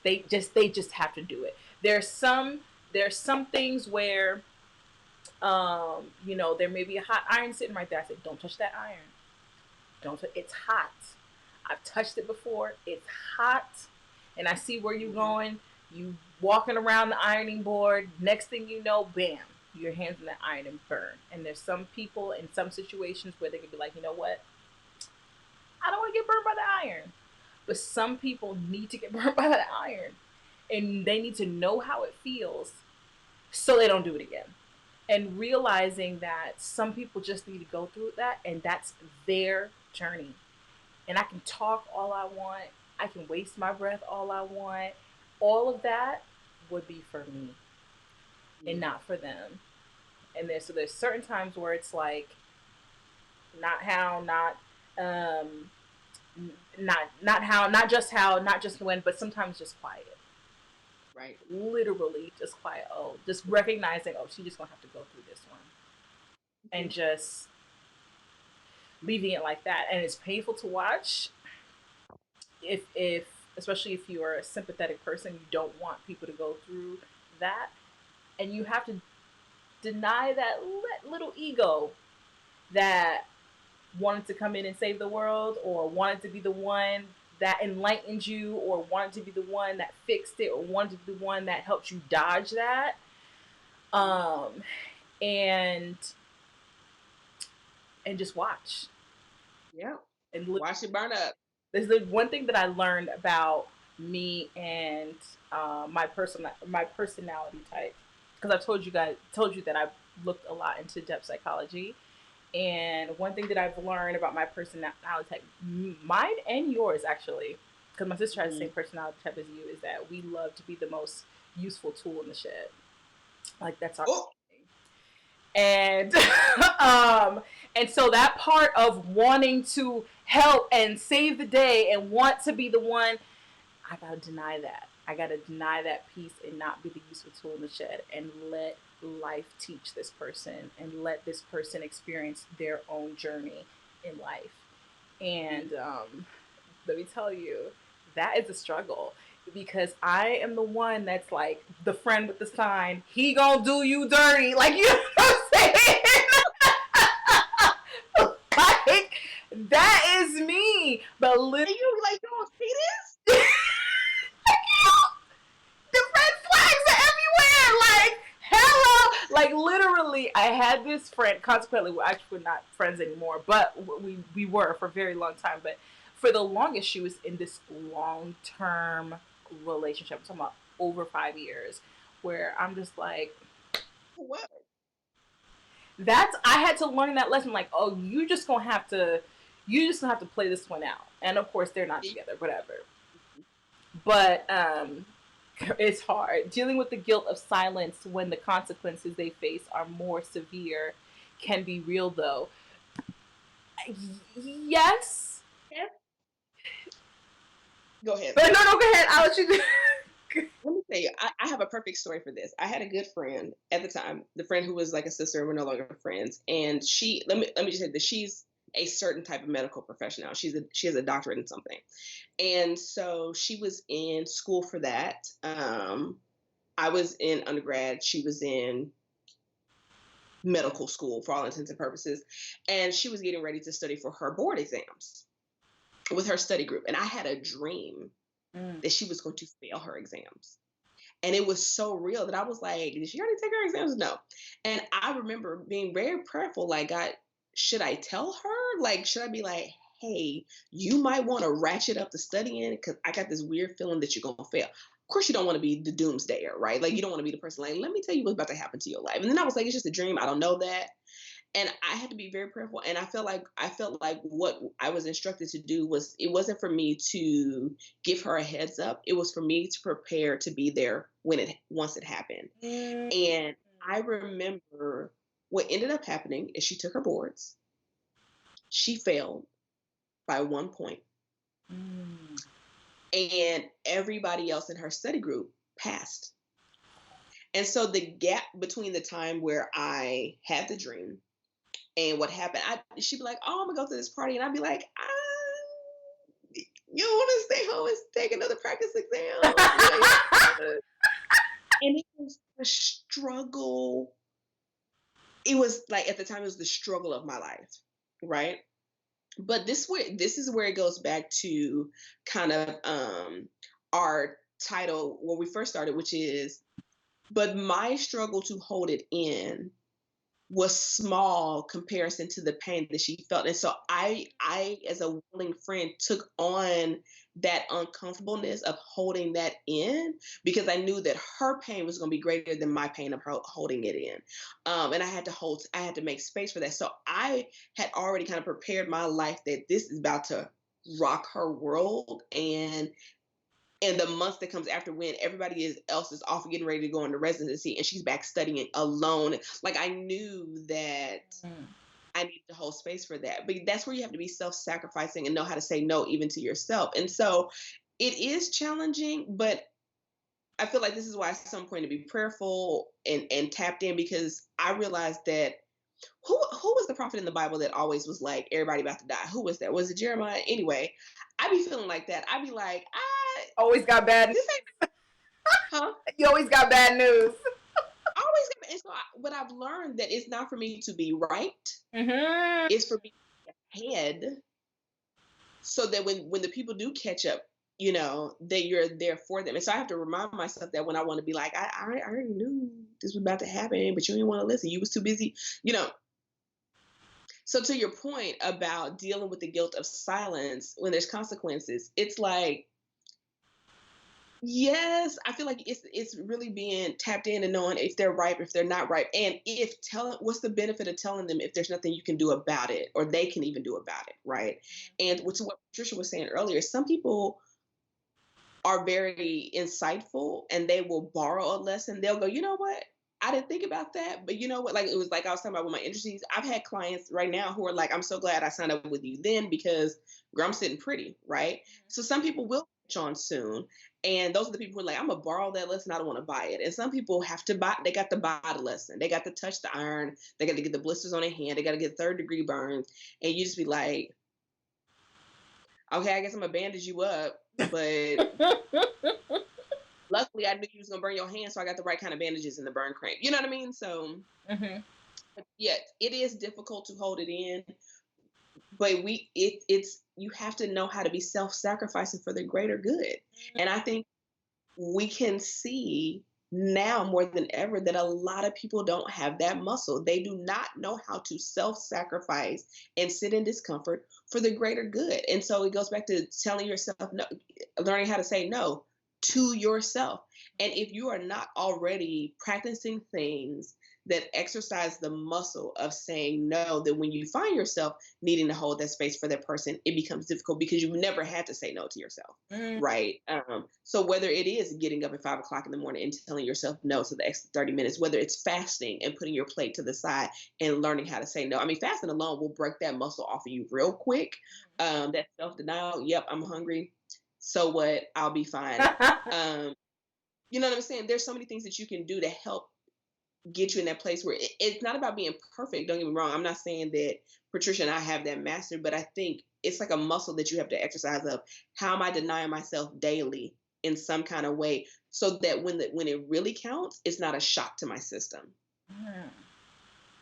They just have to do it. There's some things where there may be a hot iron sitting right there. I said, don't touch that iron. Don't. It's hot. I've touched it before. It's hot, and I see where you're going. You walking around the ironing board. Next thing you know, bam, your hands in that iron and burn. And there's some people in some situations where they can be like, you know what? I don't want to get burned by the iron. But some people need to get burned by that iron, and they need to know how it feels so they don't do it again. And realizing that some people just need to go through that, and that's their journey. And I can talk all I want, I can waste my breath all I want. All of that would be for me and yeah. not for them. And there's certain times where it's like, not how, um not how, not just when, but sometimes just quiet. Right. Literally just quiet. Oh, just recognizing, oh, she just gonna have to go through this one, and Mhm. just leaving it like that. And it's painful to watch if especially if you are a sympathetic person, you don't want people to go through that, and you have to deny that little ego that wanted to come in and save the world, or wanted to be the one that enlightened you, or wanted to be the one that fixed it, or wanted to be the one that helped you dodge that. um and and just watch. Yeah. And Watch it burn up. there's the one thing that I learned about me and my personality type, because told you that I looked a lot into depth psychology. And one thing that I've learned about my personality type, mine and yours actually, because my sister has the same Mhm. personality type as you, is that we love to be the most useful tool in the shed. Like, that's our Oh, thing. And um and so that part of wanting to help and save the day and want to be the one, I gotta deny that. I gotta deny that piece and not be the useful tool in the shed, and let life teach this person, and let this person experience their own journey in life. And let me tell you, that is a struggle, because I am the one that's like the friend with the sign. He gonna do you dirty, like, you know what I'm saying? Like, that is me. But and you like, you don't see this? Like literally, I had this friend. Consequently, we're actually not friends anymore, but we were for a very long time. But for the longest, she was in this long term relationship. I'm talking about over 5 years, where I'm just like, What? that's I had to learn that lesson. Like, oh, you just gonna have to play this one out. And of course, they're not together, whatever. But it's hard dealing with the guilt of silence when the consequences they face are more severe. Can be real though. Yes. Yeah. Go ahead. But no, go ahead. I'll let you do. Let me tell you, I have a perfect story for this. I had a good friend at the time, the friend who was like a sister, we're no longer friends. And she, let me just say that she's a certain type of medical professional. She has a doctorate in something. And so she was in school for that. I was in undergrad. She was in medical school for all intents and purposes. And she was getting ready to study for her board exams with her study group. And I had a dream Mm. that she was going to fail her exams. And it was so real that I was like, did she already take her exams? No. And I remember being very prayerful, like, God, should I tell her? Like, should I be like, hey, you might want to ratchet up the studying because I got this weird feeling that you're going to fail. Of course, you don't want to be the doomsdayer, right? Like, you don't want to be the person like, let me tell you what's about to happen to your life. And then I was like, it's just a dream. I don't know that. And I had to be very prayerful. And I felt like what I was instructed to do was, it wasn't for me to give her a heads up. It was for me to prepare to be there once it happened. Mm. And I remember what ended up happening is she took her boards. She failed by 1 point. Mm. And everybody else in her study group passed. And so the gap between the time where I had the dream and what happened, she'd be like, "Oh, I'm gonna go to this party," and I'd be like, "You want to stay home and take another practice exam?" And it was a struggle. It was like at the time, it was the struggle of my life, right? But this is where it goes back to kind of our title when we first started, which is, but my struggle to hold it in was small comparison to the pain that she felt. And so I as a willing friend took on that uncomfortableness of holding that in because I knew that her pain was going to be greater than my pain of her holding it in. And I had to make space for that. So I had already kind of prepared my life that this is about to rock her world, and the months that comes after when else is off getting ready to go into residency and she's back studying alone. Like I knew that Mm. I needed to hold space for that. But that's where you have to be self-sacrificing and know how to say no even to yourself. And so it is challenging, but I feel like this is why at some point to be prayerful and tapped in, because I realized that who was the prophet in the Bible that always was like everybody about to die? Who was that? Was it Jeremiah? Anyway, I be feeling like that. I be like, Always got bad. this ain't, huh? You always got bad news. Always. And so what I've learned that it's not for me to be right. Mm-hmm. It's for me to be ahead, so that when the people do catch up, that you're there for them. And so I have to remind myself that when I want to be like, I already knew this was about to happen, but you didn't want to listen. You was too busy, you know. So to your point about dealing with the guilt of silence when there's consequences, it's like, yes, I feel like it's really being tapped in and knowing if they're right, if they're not right, and if telling what's the benefit of telling them if there's nothing you can do about it or they can even do about it, right? And to what Patricia was saying earlier, some people are very insightful and they will borrow a lesson. They'll go, you know what? I didn't think about that, but you know what? Like it was like I was talking about with my industries. I've had clients right now who are like, I'm so glad I signed up with you then because girl, I'm sitting pretty, right? So some people will catch on soon. And those are the people who are like, I'm gonna borrow that lesson. I don't want to buy it. And some people have to buy, they got to buy the lesson. They got to touch the iron. They got to get the blisters on their hand. They got to get third-degree burns. And you just be like, okay, I guess I'm gonna bandage you up, but luckily I knew you was gonna burn your hand, so I got the right kind of bandages in the burn cream. You know what I mean? So Mm-hmm. yeah, it is difficult to hold it in, but it's you have to know how to be self-sacrificing for the greater good. And I think we can see. now more than ever that a lot of people don't have that muscle. They do not know how to self-sacrifice and sit in discomfort for the greater good. And so it goes back to telling yourself no, learning how to say no to yourself. And if you are not already practicing things that exercise the muscle of saying no, then when you find yourself needing to hold that space for that person, it becomes difficult because you've never had to say no to yourself, Mm. right? So whether it is getting up at 5 o'clock in the morning and telling yourself no to the extra 30 minutes, whether it's fasting and putting your plate to the side and learning how to say no. I mean, fasting alone will break that muscle off of you real quick. That self denial. Yep, I'm hungry. So what? I'll be fine. Um, you know what I'm saying? There's so many things that you can do to help get you in that place where it's not about being perfect. Don't get me wrong. I'm not saying that Patricia and I have that mastered, but I think it's like a muscle that you have to exercise of. How am I denying myself daily in some kind of way so that when it really counts, it's not a shock to my system, Mm.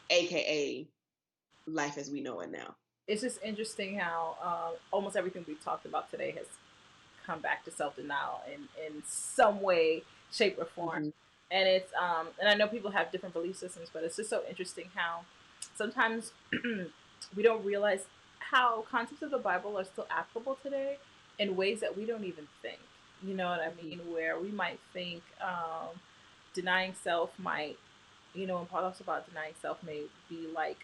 aka life as we know it now. It's just interesting how almost everything we talked about today has come back to self denial in some way, shape, or form. Hmm. And it's and I know people have different belief systems, but it's just so interesting how sometimes we don't realize how concepts of the Bible are still applicable today in ways that we don't even think. You know what I Hmm. mean? Where we might think denying self might, and part also about denying self may be like,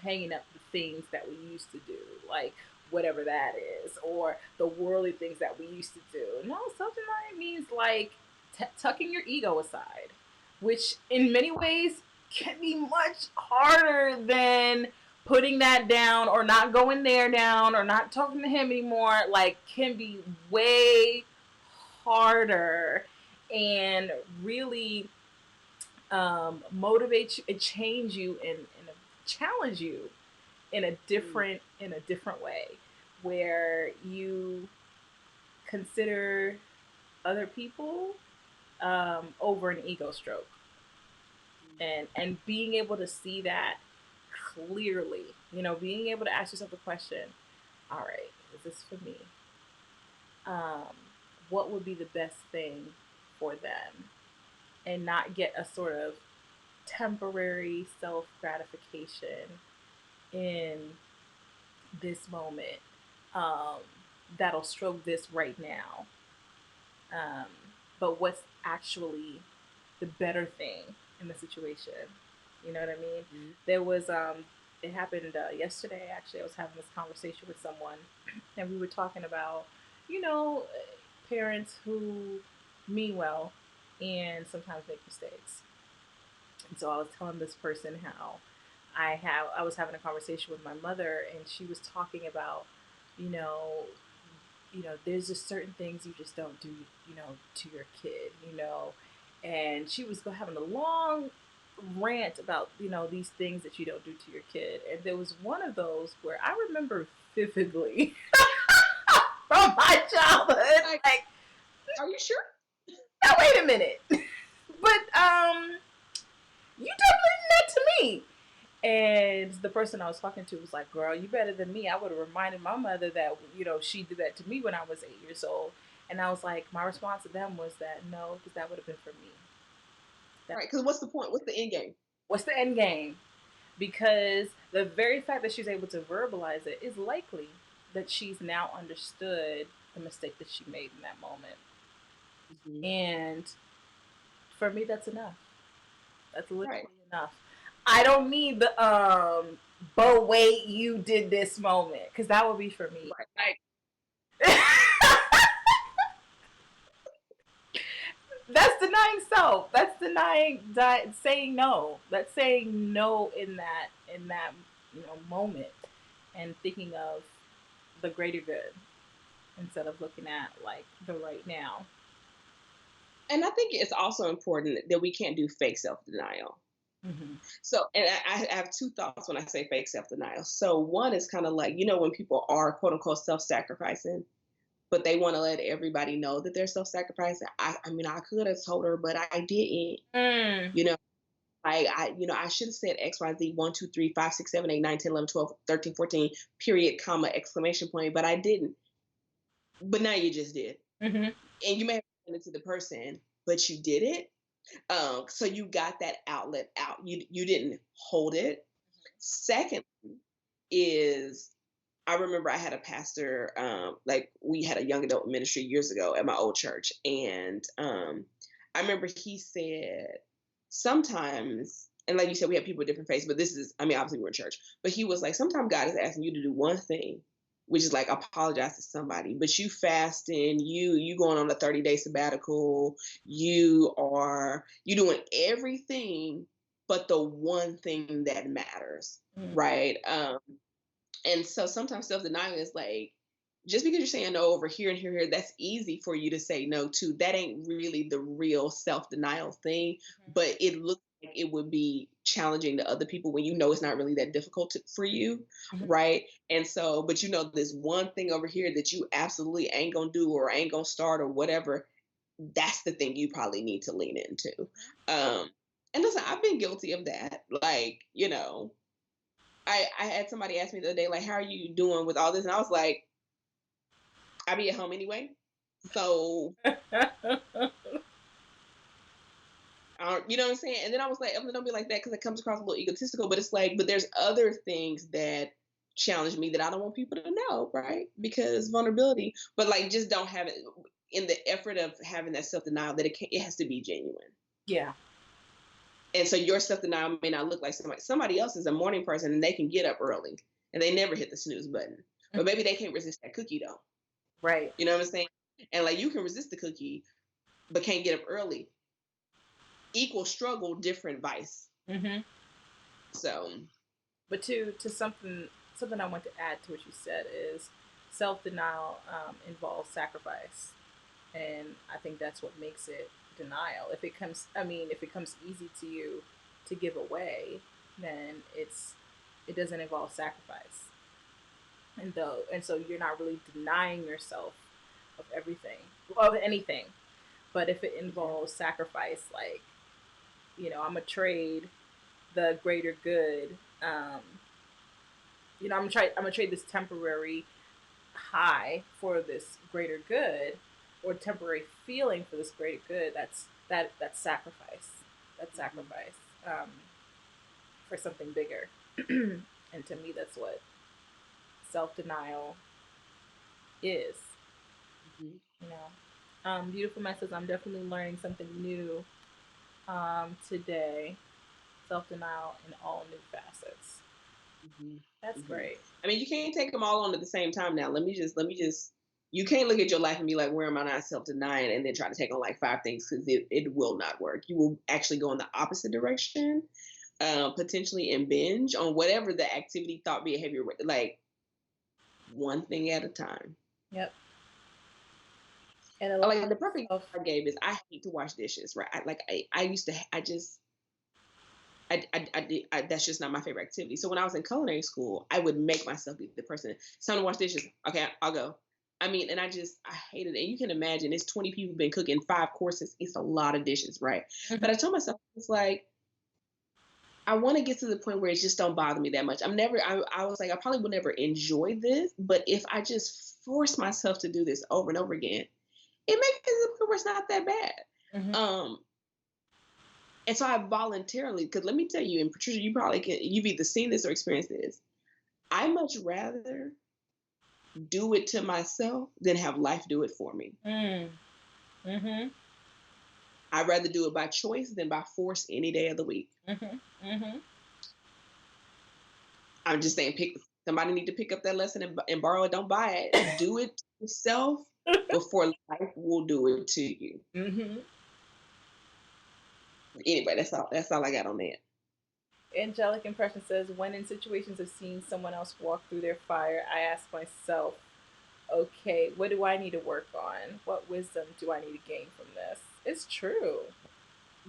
hanging up the things that we used to do, like whatever that is, or the worldly things that we used to do. No, self denying means like tucking your ego aside, which in many ways can be much harder than putting that down or not going there down or not talking to him anymore. Like, can be way harder and really motivate you and change you and challenge you in a different way where you consider other people over an ego stroke, and being able to see that clearly, being able to ask yourself the question, all right, is this for me? um, what would be the best thing for them, and not get a sort of temporary self gratification in this moment, um, that'll stroke this right now. Um, but what's actually the better thing in the situation? You know what I mean? Hmm. There was it happened yesterday. Actually, I was having this conversation with someone, and we were talking about, you know, parents who mean well and sometimes make mistakes. And so I was telling this person how I was having a conversation with my mother, and she was talking about, you know, there's just certain things you just don't do, to your kid, and she was having a long rant about, these things that you don't do to your kid, and there was one of those where I remember vividly from my childhood, Like, like, are you sure? now wait a minute, but you definitely did that to me. And the person I was talking to was like, "Girl, you better than me. I would have reminded my mother that, she did that to me when I was 8 years old." And I was like, my response to them was that no, because that would have been for me. That, Right. Because what's the point? What's the end game? what's the end game? Because the very fact that she's able to verbalize it is likely that she's now understood the mistake that she made in that moment. Hmm. And for me, that's enough. That's Right. literally enough. I don't need the but wait, you did this moment, because that would be for me. Right. Like, That's denying self. That's denying saying no. That's saying no in that moment, and thinking of the greater good instead of looking at like the right now. and I think it's also important that we can't do fake self denial. Mm-hmm. So, and I have two thoughts when I say fake self denial. So, one is kind of like, when people are quote unquote self sacrificing, but they want to let everybody know that they're self sacrificing. I mean, I could have told her, but I didn't. Mm. You know, I should have said X, Y, Z, 1, 2, 3, 5, 6, 7, 8, 9, 10, 11, 12, 13, 14, period, comma, exclamation point, but I didn't. But now you just did. Mm-hmm. And you may have done it to the person, but you did it. So you got that outlet out. You didn't hold it. Second is I remember I had a pastor, like we had a young adult ministry years ago at my old church. And I remember he said sometimes, and like you said, we have people with different faiths, but this is, I mean, obviously we're in church, but he was like, sometimes God is asking you to do one thing, which is like apologize to somebody, but you fasting, you going on a 30-day sabbatical, you doing everything but the one thing that matters, Mm-hmm. right? And so sometimes self denial is like, just because you're saying no over here and here, here, that's easy for you to say no to. That ain't really the real self denial thing, but it looks like it would be challenging to other people when you know it's not really that difficult for you, Mm-hmm. right? And so, but you know, this one thing over here that you absolutely ain't gonna do or ain't gonna start or whatever, that's the thing you probably need to lean into. And listen, I've been guilty of that. Like, you know, I had somebody ask me the other day, like, how are you doing with all this? And I was like, I be at home anyway. So I don't, you know what I'm saying? And then I was like, don't be like that because it comes across a little egotistical, but it's like, but there's other things that challenge me that I don't want people to know, right? Because vulnerability, but like just don't have it in the effort of having that self denial that it has to be genuine. Yeah. And so your self denial may not look like somebody else is a morning person and they can get up early and they never hit the snooze button. But maybe they can't resist that cookie though. Right. You know what I'm saying? And like you can resist the cookie, but can't get up early. Equal struggle, different vice. Mm-hmm. So, But to something I want to add to what you said is self denial involves sacrifice, and I think that's what makes it denial. If it comes, I mean, if it comes easy to you to give away, then it doesn't involve sacrifice, and so you're not really denying yourself of everything, of anything. But if it involves sacrifice, like, I'm gonna trade the greater good. I'm gonna trade this temporary high for this greater good, or temporary feeling for this greater good. That's sacrifice. That's sacrifice for something bigger. And to me, that's what self denial is. mm-hmm. You know, beautiful message. I'm definitely learning something new today. Self denial in all new facets. Mm-hmm. That's Mm-hmm. great. I mean, you can't take them all on at the same time. Now, let me just. You can't look at your life and be like, where am I not self denying, and then try to take on like five things because it will not work. You will actually go in the opposite direction, potentially and binge on whatever the activity thought behavior, like one thing at a time. Yep. And a lot Like the perfect of I gave is I hate to wash dishes, right? I used to I just that's just not my favorite activity. So when I was in culinary school, I would make myself be the person. It's time to wash dishes. Okay, I'll go. I mean, and I hated it. And you can imagine it's 20 people been cooking 5 courses. It's a lot of dishes, right? But I told myself it's like I want to get to the point where it just don't bother me that much. I was like, I probably will never enjoy this, but if I just force myself to do this over and over again, it makes it to the point where it's not that bad. Mhm. And so I voluntarily, because let me tell you, and Patricia, you've either seen this or experienced this. I much rather do it to myself than have life do it for me. Mm. Mhm. I'd rather do it by choice than by force any day of the week. Mhm. Mhm. I'm just saying, somebody need to pick up that lesson and borrow it. Don't buy it. Do it yourself before life will do it to you. Mhm. Anyway, that's all I got on that. Angelic Impression says, when in situations of seeing someone else walk through their fire, I ask myself, okay, what do I need to work on? What wisdom do I need to gain from this? It's true.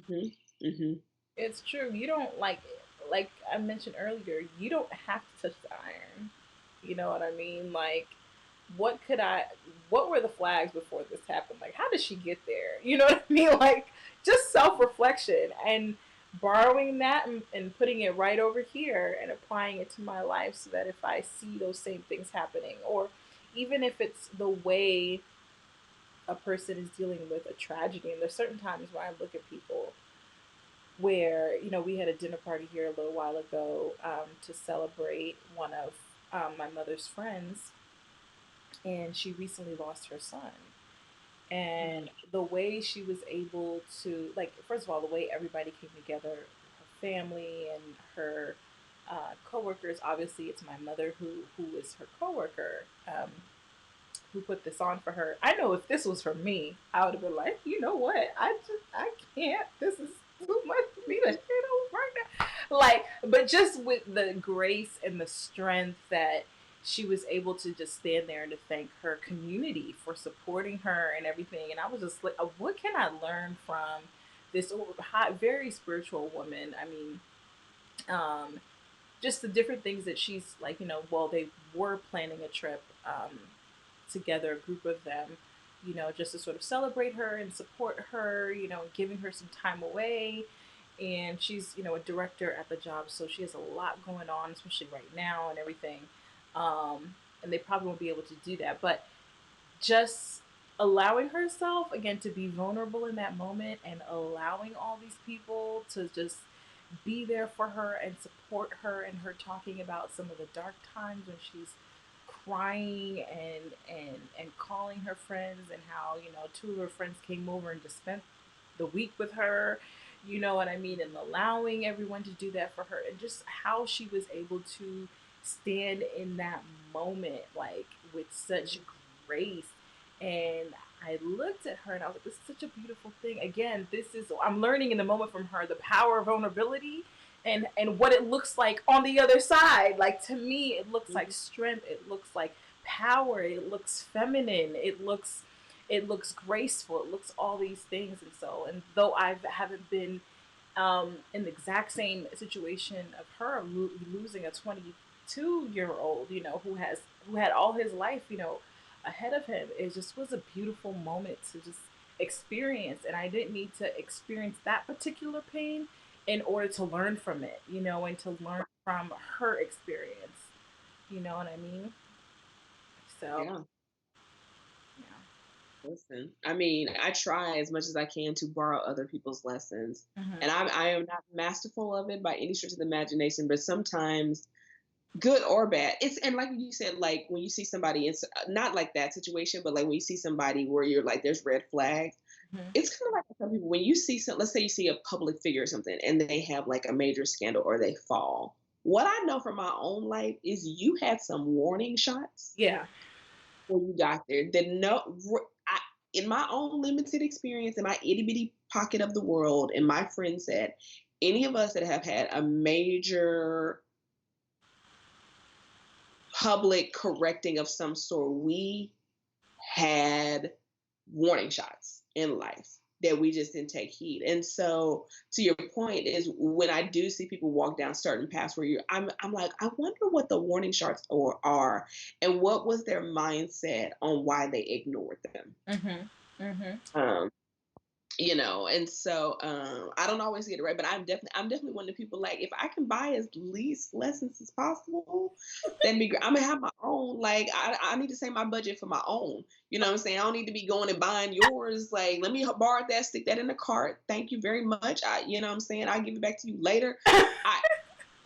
Hmm. Hmm. It's true. You don't like I mentioned earlier, you don't have to touch the iron. You know what I mean? Like, what could I what were the flags before this happened? Like, how did she get there? You know what I mean? Like, just self-reflection and borrowing that and putting it right over here and applying it to my life so that if I see those same things happening, or even if it's the way a person is dealing with a tragedy. And there's certain times where I look at people where, we had a dinner party here a little while ago, to celebrate one of, my mother's friends, and she recently lost her son. And the way she was able to, like, first of all, the way everybody came together, her family and her coworkers. Obviously, it's my mother who is her coworker, who put this on for her. I know if this was for me, I would have been like, you know what? I can't. This is too much for me to handle right now. Like, but just with the grace and the strength that she was able to just stand there and to thank her community for supporting her and everything. And I was just like, what can I learn from this hot, very spiritual woman? I mean, um, just the different things that she's like, well, they were planning a trip, together, a group of them, just to sort of celebrate her and support her, giving her some time away. And she's, a director at the job, so she has a lot going on, especially right now and everything. And they probably won't be able to do that. But just allowing herself again to be vulnerable in that moment and allowing all these people to just be there for her and support her and her talking about some of the dark times when she's crying and calling her friends, and how two of her friends came over and just spent the week with her, you know what I mean, and allowing everyone to do that for her, and just how she was able to stand in that moment like with such grace. And I looked at her and I was like, this is such a beautiful thing. Again, this is, I'm learning in the moment from her the power of vulnerability and what it looks like on the other side. Like, to me, it looks like strength, it looks like power, it looks feminine, it looks graceful, it looks all these things. And so, and though I haven't been, in the exact same situation of her losing a 22-year-old, who had all his life, ahead of him, it just was a beautiful moment to just experience. And I didn't need to experience that particular pain in order to learn from it, and to learn from her experience. You know what I mean? So, Yeah. yeah. Listen, I mean, I try as much as I can to borrow other people's lessons, Mm-hmm. and I am not masterful of it by any stretch of the imagination. But sometimes, good or bad, it's, and like you said, like when you see somebody, it's not like that situation, but like when you see somebody where you're like, there's red flags. Mm-hmm. It's kind of like some people when you see some, let's say you see a public figure or something, and they have like a major scandal or they fall. What I know from my own life is you had some warning shots Yeah. when you got there. That no, I, in my own limited experience, in my itty bitty pocket of the world, and my friend said, any of us that have had a major public correcting of some sort, we had warning shots in life that we just didn't take heed. And so, to your point, is when I do see people walk down certain paths where I'm like, I wonder what the warning shots are, and what was their mindset on why they ignored them. Mm-hmm. Mm-hmm. Um, and so I don't always get it right, but I'm definitely one of the people, like, if I can buy as least lessons as possible, that'd be great. I'm gonna have my own, like, I need to say my budget for my own, you know what I'm saying? I don't need to be going and buying yours, like, let me borrow that, stick that in the cart, thank you very much, you know what I'm saying, I'll give it back to you later. I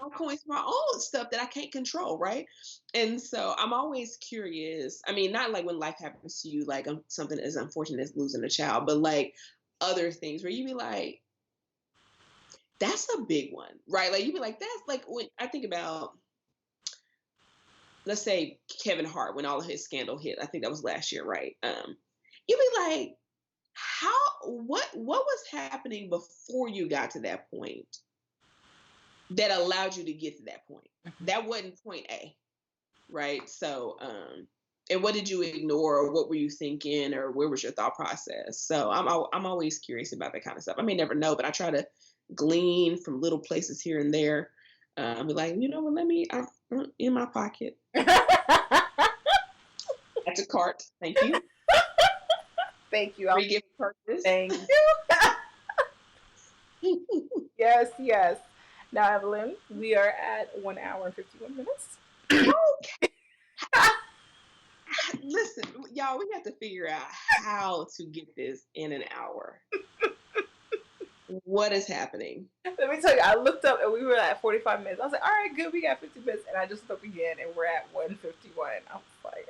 my coins my own stuff that I can't control, right? And so I'm always curious. I mean, not like when life happens to you, like something as unfortunate as losing a child, but like other things where you be like, that's a big one, right? Like you be like, that's like when I think about, let's say Kevin Hart, when all of his scandal hit. I think that was last year, right? You be like, how, what was happening before you got to that point that allowed you to get to that point? That wasn't point A, right? So, and what did you ignore, or what were you thinking, or where was your thought process? So I'm always curious about that kind of stuff. I may never know, but I try to glean from little places here and there. Be like, you know what? Let me, I'm in my pocket. That's a cart. Thank you. Thank you. Free gift purchase. Thank you. Yes, yes. Now, Evelyn, we are at 1 hour and 51 minutes. Listen, y'all, we have to figure out how to get this in an hour. What is happening? Let me tell you, I looked up and we were at 45 minutes. I was like, all right, good, we got 50 minutes. And I just looked up again and we're at 151. I was like,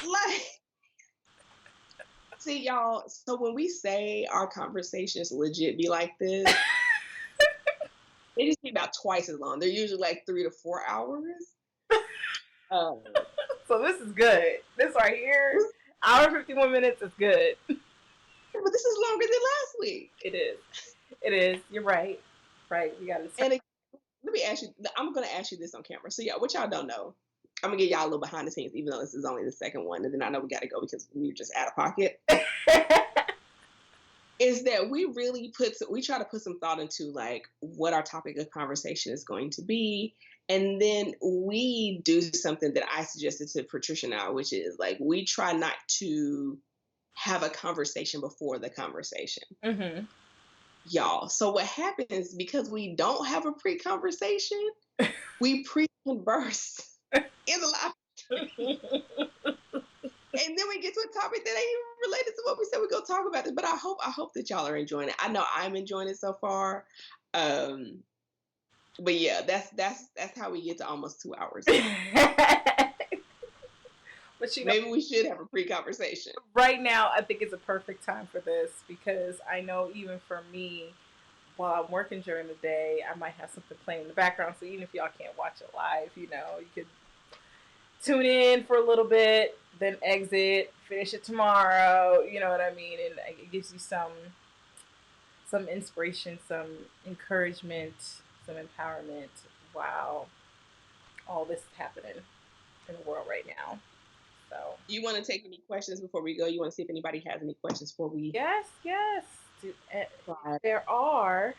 Like, see, y'all, so when we say our conversations legit be like this, they just be about twice as long. They're usually like 3 to 4 hours. Um, so this is good. This right here, hour 51 minutes is good. but this is longer than last week. It is. It is. You're right. Right. We got to. And let me ask you, I'm going to ask you this on camera. So, yeah, what y'all don't know, I'm going to give y'all a little behind the scenes, even though this is only the second one. And then I know we got to go because we're just out of pocket. Is that we try to put some thought into like what our topic of conversation is going to be. And then we do something that I suggested to Patricia now, which is like we try not to have a conversation before the conversation. Mm-hmm. Y'all. So what happens, because we don't have a pre-conversation, we pre-converse in the live. And then we get to a topic that ain't even related to what we said we're gonna talk about. But I hope that y'all are enjoying it. I know I'm enjoying it so far. But yeah, that's how we get to almost 2 hours. But maybe we should have a pre-conversation. Right now, I think it's a perfect time for this because I know even for me, while I'm working during the day, I might have something playing in the background. So even if y'all can't watch it live, you could tune in for a little bit, then exit, finish it tomorrow. You know what I mean? And it gives you some inspiration, some encouragement, some empowerment. Wow, all this is happening in the world right now. So you want to take any questions before we go? You want to see if anybody has any questions before we? Yes. If there are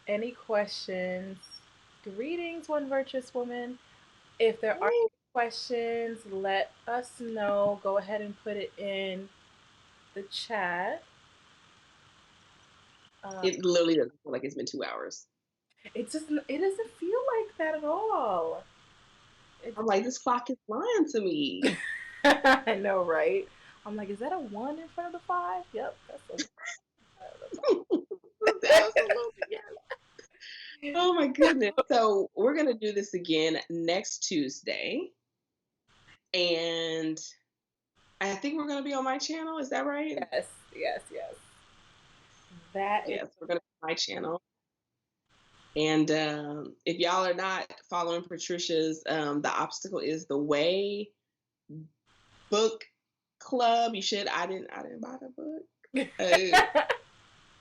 any questions, greetings, one virtuous woman. If there are any questions, let us know. Go ahead and put it in the chat. It literally doesn't feel like it's been 2 hours. It doesn't feel like that at all. I'm like, this clock is lying to me. I know, right? I'm like, is that a 1 in front of the 5? Yep, that's Absolutely, yes. Oh my goodness. So we're going to do this again next Tuesday. And I think we're going to be on my channel. Is that right? Yes. Yes, we're going to be on my channel. And if y'all are not following Patricia's The Obstacle is the Way book club, you should. I didn't buy the book.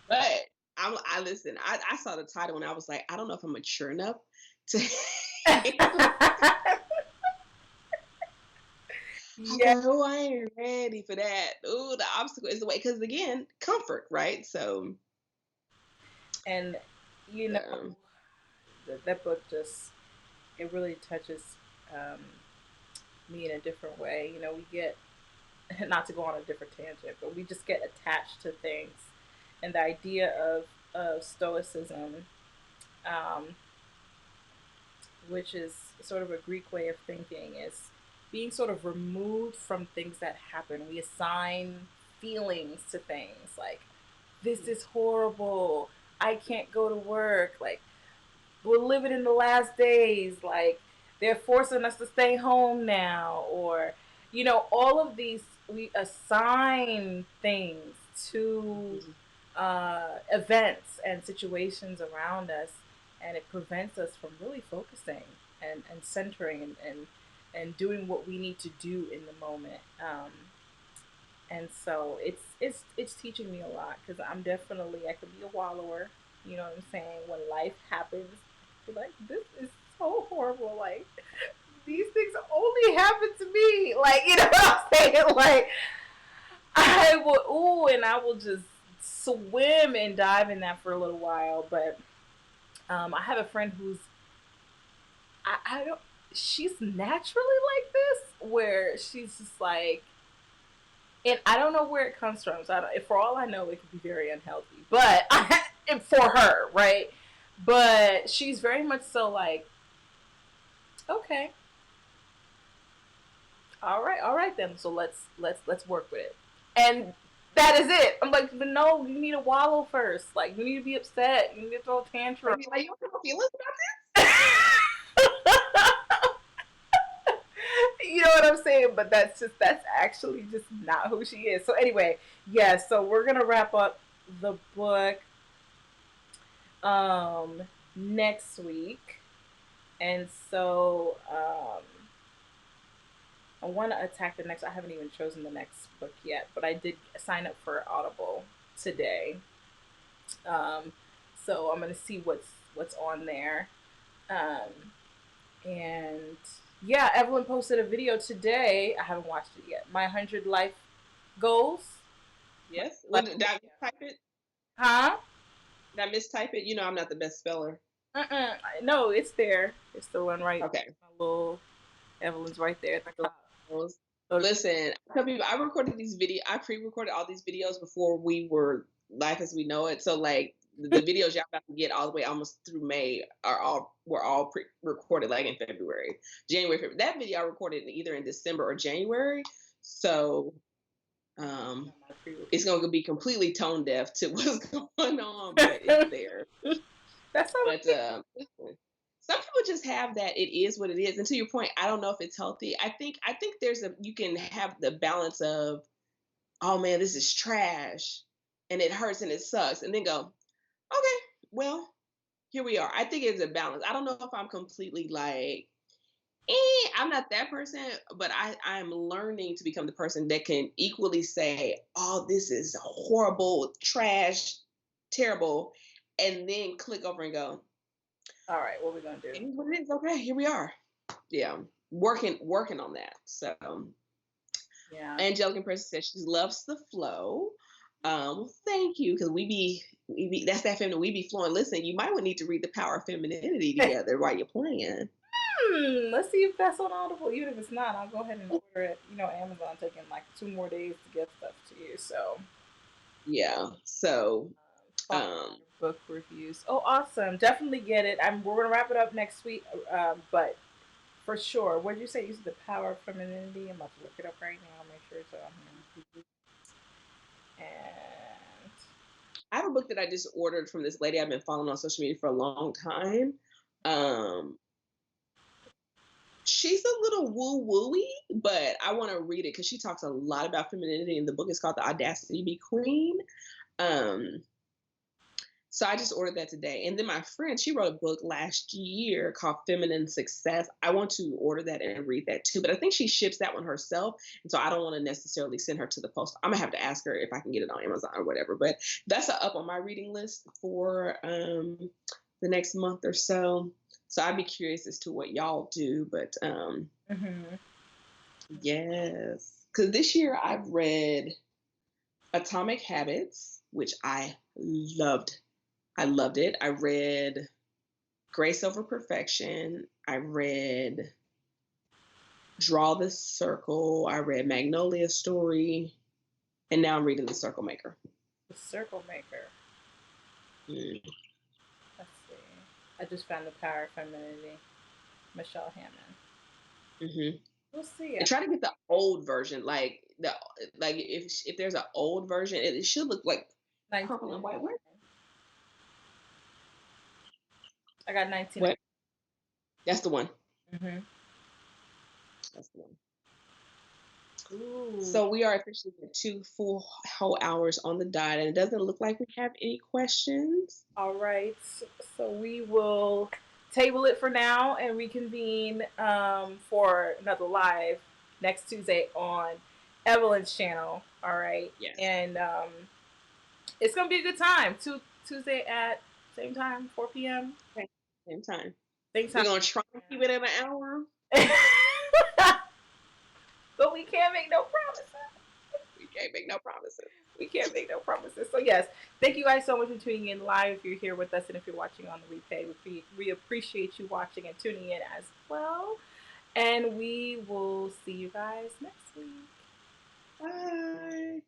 But I listen, I saw the title and I was like, I don't know if I'm mature enough to yeah. Oh, I ain't ready for that. Oh, the obstacle is the way. Because again, comfort, right? So, and that book it really touches me in a different way. We get, not to go on a different tangent, but we just get attached to things, and the idea of stoicism, which is sort of a Greek way of thinking, is being sort of removed from things that happen. We assign feelings to things like, this is horrible, I can't go to work, like, we're living in the last days, like, they're forcing us to stay home now, or all of these, we assign things to events and situations around us, and it prevents us from really focusing and centering and doing what we need to do in the moment. And so it's teaching me a lot, because I could be a wallower, you know what I'm saying, when life happens, be like, this is so horrible, like, these things only happen to me, like, you know what I'm saying, like, I will just swim and dive in that for a little while. But I have a friend who's, I don't, she's naturally like this, where she's just like, and I don't know where it comes from. So for all I know, it could be very unhealthy, but for her, right? But she's very much so like, okay, all right then. So let's work with it. And that is it. I'm like, but no, you need to wallow first. Like, you need to be upset. You need to throw a tantrum. Like, you don't have feelings about You know what I'm saying? But that's actually just not who she is. So anyway, yeah. So we're gonna wrap up the book um next week, and so I want to attack the next. I haven't even chosen the next book yet, but I did sign up for Audible today. Um, so I'm gonna see what's on there. Um, and yeah, Evelyn posted a video today. I haven't watched it yet. My 100 life goals. it. Yes. Life What did goals, I yeah. mistype it? Huh? Did I mistype it? You know, I'm not the best speller. No, it's there. It's the one right. Okay. My little Evelyn's right there at the top. So, Listen, I tell people I recorded these video. I pre-recorded all these videos before we were life as we know it. So like the videos y'all about to get all the way almost through May were all pre-recorded like in February, January. February. That video I recorded either in December or January. So it's gonna be completely tone deaf to what's going on, but it's there. that's all But right. some people just have that it is what it is. And to your point, I don't know if it's healthy. I think there's a you can have the balance of, oh man, this is trash and it hurts and it sucks. And then go, okay, well, here we are. I think it's a balance. I don't know if I'm completely like, I'm not that person, but I'm learning to become the person that can equally say, oh, this is horrible, trash, terrible, and then click over and go, All right, what we gonna do? it is what it is. Okay, here we are. Yeah, working on that. So Yeah. Angelica Princess says she loves the flow. Thank you, because we be that's that feminine. We be flowing. Listen, you might need to read The Power of Femininity together while you're playing. Let's see if that's on Audible. Even if it's not, I'll go ahead and order it. You know, Amazon taking like 2 more days to get stuff to you. So, Yeah. So, five um, book reviews. Oh, awesome! Definitely get it. We're gonna wrap it up next week. But for sure, what did you say? Use the power of femininity. I'm about to look it up right now. Make sure it's on here. And I have a book that I just ordered from this lady I've been following on social media for a long time. Um, she's a little woo wooey, but I want to read it because she talks a lot about femininity, and the book is called The Audacity to Be Queen. Um, so I just ordered that today. And then my friend, she wrote a book last year called Feminine Success. I want to order that and read that too, but I think she ships that one herself. And so I don't want to necessarily send her to the post. I'm gonna have to ask her if I can get it on Amazon or whatever. But that's up on my reading list for the next month or so. So I'd be curious as to what y'all do. But mm-hmm. yes. Because this year I've read Atomic Habits, which I loved it. I read Grace Over Perfection. I read Draw the Circle. I read Magnolia Story. And now I'm reading The Circle Maker. The Circle Maker. Mm. Let's see. I just found the power of femininity. Michelle Hammond. Mm-hmm. We'll see. And try to get the old version, like if there's an old version, it should look like 19. purple and white. Where? I got 19. What? That's the one. Mm-hmm. That's the one. Ooh. So we are officially at 2 full whole hours on the dot, and it doesn't look like we have any questions. All right. So we will table it for now and reconvene for another live next Tuesday on Evelyn's channel. All right. Yes. And it's going to be a good time. Tuesday at same time, 4 p.m. Okay. Same time. Same time. We're gonna try and keep it at an hour. But we can't make no promises. We can't make no promises. We can't make no promises. So yes, thank you guys so much for tuning in live. If you're here with us, and if you're watching on the replay, we appreciate you watching and tuning in as well. And we will see you guys next week. Bye.